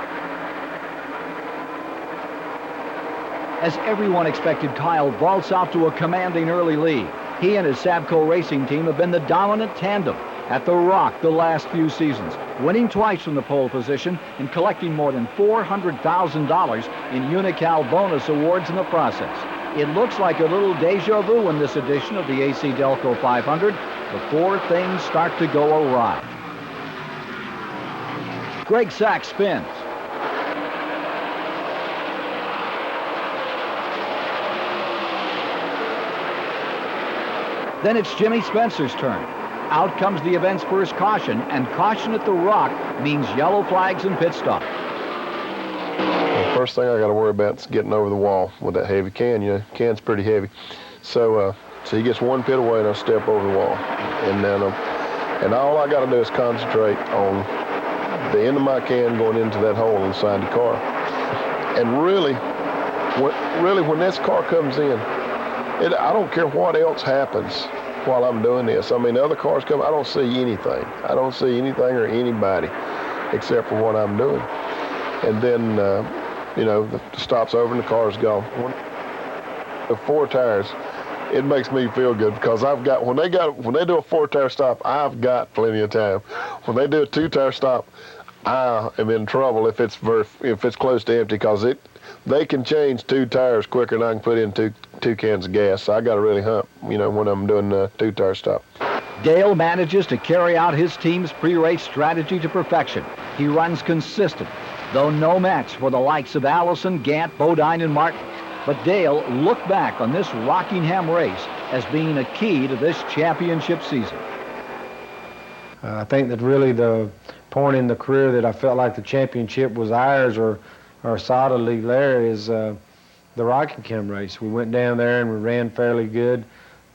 As everyone expected, Kyle vaults out to a commanding early lead. He and his Sabco racing team have been the dominant tandem at the Rock the last few seasons, winning twice from the pole position and collecting more than $400,000 in Unocal bonus awards in the process. It looks like a little deja vu in this edition of the AC Delco 500 before things start to go awry. Greg Sachs spins. Then it's Jimmy Spencer's turn. Out comes the event's first caution, and caution at the Rock means yellow flags and pit stop. The first thing I got to worry about is getting over the wall with that heavy can. You know, can's pretty heavy. So he gets 1 pit away and I'll step over the wall. And then, and all I got to do is concentrate on the end of my can going into that hole inside the car. And really when this car comes in, I don't care what else happens while I'm doing this. I mean, other cars come, I don't see anything. I don't see anything or anybody except for what I'm doing. And then, you know, the stop's over and the car's gone. The 4 tires, it makes me feel good because I've got, when they do a 4-tire stop, I've got plenty of time. When they do a 2-tire stop, I am in trouble if it's close to empty, because they can change 2 tires quicker than I can put in two cans of gas. So I got to really hump, you know, when I'm doing a 2-tire stop. Dale manages to carry out his team's pre-race strategy to perfection. He runs consistent, though no match for the likes of Allison, Gant, Bodine, and Martin. But Dale looked back on this Rockingham race as being a key to this championship season. I think that really the point in the career that I felt like the championship was ours or solidly there is the Rockingham race. We went down there and we ran fairly good.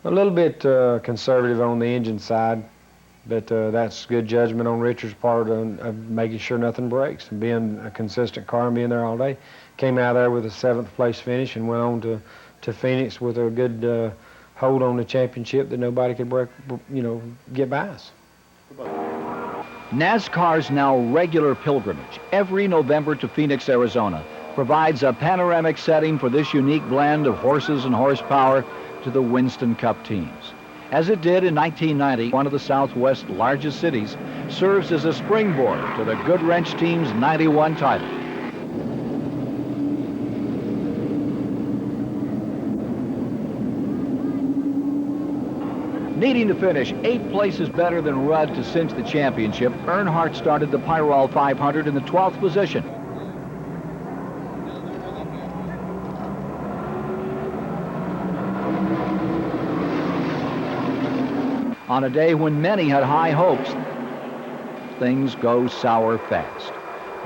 A little bit conservative on the engine side, but that's good judgment on Richard's part of making sure nothing breaks and being a consistent car and being there all day. Came out there with a 7th place finish and went on to Phoenix with a good hold on the championship that nobody could break, you know, get by us. NASCAR's now regular pilgrimage every November to Phoenix, Arizona, provides a panoramic setting for this unique blend of horses and horsepower to the Winston Cup teams. As it did in 1990, one of the Southwest's largest cities serves as a springboard to the Goodwrench team's 91 title. Needing to finish 8 places better than Rudd to cinch the championship, Earnhardt started the Pyrol 500 in the 12th position. On a day when many had high hopes, things go sour fast.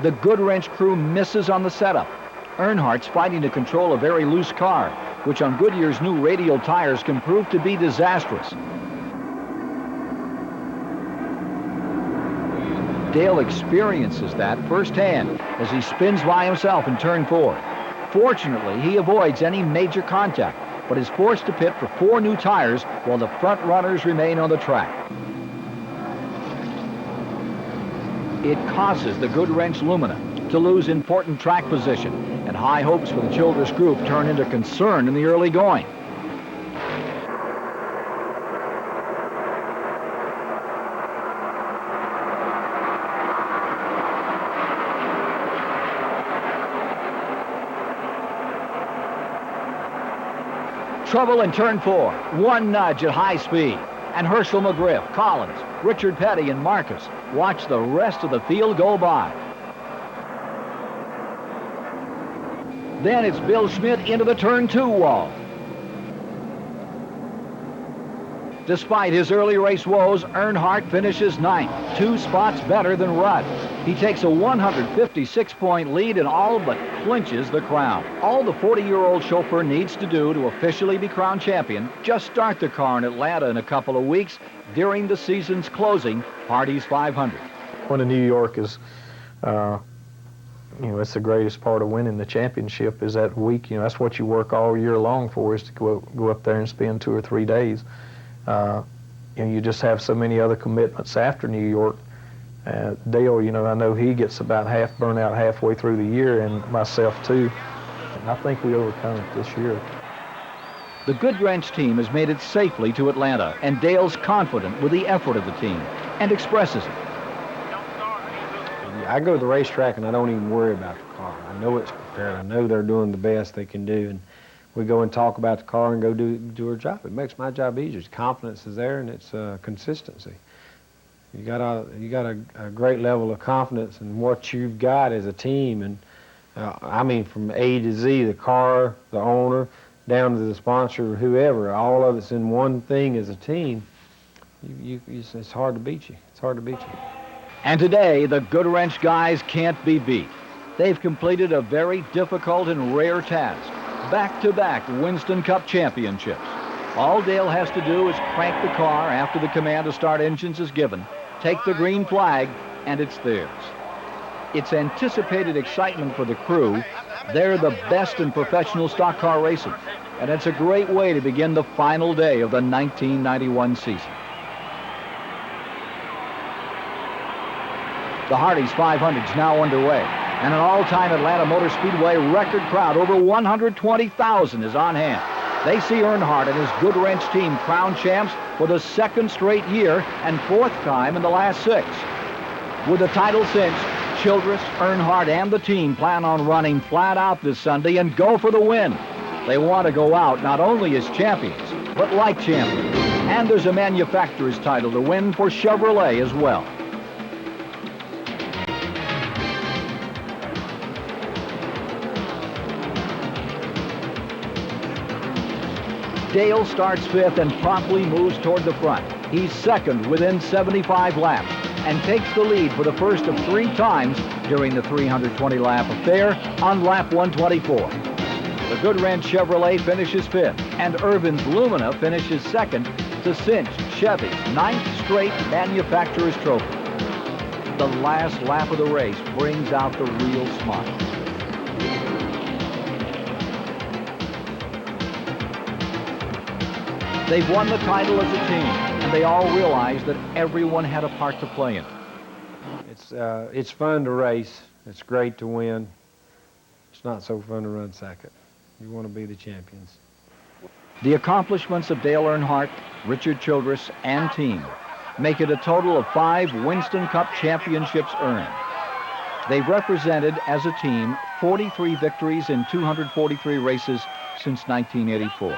The Goodwrench crew misses on the setup. Earnhardt's fighting to control a very loose car, which on Goodyear's new radial tires can prove to be disastrous. Dale experiences that firsthand as he spins by himself in turn 4. Fortunately, he avoids any major contact, but is forced to pit for 4 new tires while the front runners remain on the track. It causes the Goodwrench Lumina to lose important track position, and high hopes for the Childress group turn into concern in the early going. Trouble in turn 4, 1 nudge at high speed, and Herschel McGriff, Collins, Richard Petty, and Marcus watch the rest of the field go by. Then it's Bill Schmidt into the turn 2 wall. Despite his early race woes, Earnhardt finishes 9th, 2 spots better than Rudd. He takes a 156-point lead and all but clinches the crown. All the 40-year-old chauffeur needs to do to officially be crowned champion, just start the car in Atlanta in a couple of weeks during the season's closing, Hardee's 500. Winning New York is, you know, it's the greatest part of winning the championship is that week. You know, that's what you work all year long for, is to go up there and spend 2 or 3 days. You know, you just have so many other commitments after New York. Dale, you know, I know he gets about half burnt out halfway through the year, and myself too. And I think we overcome it this year. The Goodwrench team has made it safely to Atlanta, and Dale's confident with the effort of the team and expresses it. I go to the racetrack and I don't even worry about the car. I know it's prepared. I know they're doing the best they can do, and we go and talk about the car and go do our job. It makes my job easier. Confidence is there, and it's consistency. You got a great level of confidence in what you've got as a team, and I mean from A to Z, the car, the owner, down to the sponsor, whoever, all of it's in one thing as a team. It's hard to beat you. It's hard to beat you. And today, the Goodwrench guys can't be beat. They've completed a very difficult and rare task, back-to-back Winston Cup championships. All Dale has to do is crank the car after the command to start engines is given, take the green flag, and it's theirs. It's anticipated excitement for the crew. They're the best in professional stock car racing. and it's a great way to begin the final day of the 1991 season. The Hardee's 500 is now underway, and an all-time Atlanta Motor Speedway record crowd, over 120,000, is on hand. They see Earnhardt and his Goodwrench team crowned champs for the second straight year and fourth time in the last 6. With the title cinched, Childress, Earnhardt, and the team plan on running flat out this Sunday and go for the win. They want to go out not only as champions, but like champions. And there's a manufacturer's title to win for Chevrolet as well. Dale starts 5th and promptly moves toward the front. He's second within 75 laps and takes the lead for the first of 3 times during the 320-lap affair on lap 124. The Goodwrench Chevrolet finishes 5th, and Irvin's Lumina finishes 2nd to cinch Chevy's 9th straight manufacturer's trophy. The last lap of the race brings out the real smile. They've won the title as a team, and they all realize that everyone had a part to play in it. It's fun to race. It's great to win. It's not so fun to run second. You want to be the champions. The accomplishments of Dale Earnhardt, Richard Childress, and team make it a total of 5 Winston Cup championships earned. They've represented, as a team, 43 victories in 243 races since 1984.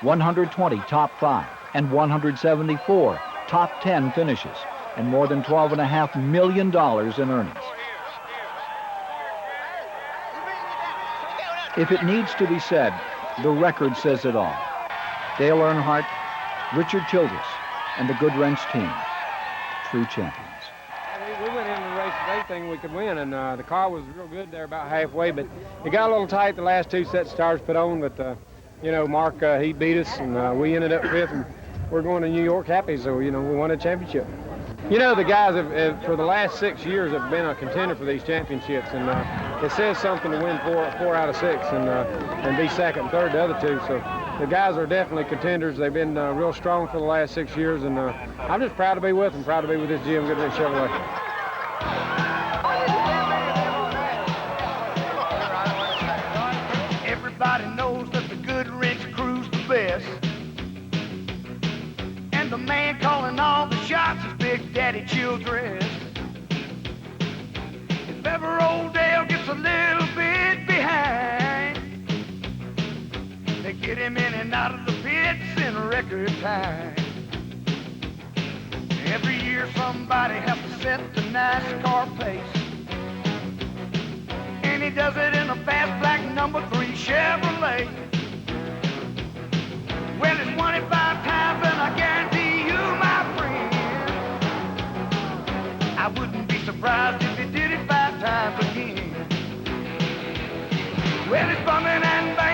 120 top 5 and 174 top 10 finishes, and more than $12.5 million in earnings. If it needs to be said, the record says it all. Dale Earnhardt, Richard Childress, and the Goodwrench team, true champions. We went into the race with everything we could win, and the car was real good there about halfway, but it got a little tight the last 2 sets of tires put on, but you know, Mark, he beat us, and we ended up 5th, and we're going to New York happy, so, you know, we won a championship. You know, the guys have for the last 6 years have been a contender for these championships, and it says something to win 4 out of 6 and be second and third the other 2. So the guys are definitely contenders. They've been real strong for the last 6 years, and I'm just proud to be with them, proud to be with this GM Goodwrench Chevrolet. Everybody knows that the Goodwrench crew's the best. And the man calling all the shots is Big Daddy Childress. If ever old Dale gets a little bit behind, they get him in and out of the pits in record time. Every year somebody has to set the NASCAR pace, and he does it in a fast black number 3 Chevrolet. Well, it's won it 5 times, and I guarantee you, my friend, I wouldn't be surprised if he did it 5 times again. Well, it's bumming and banging.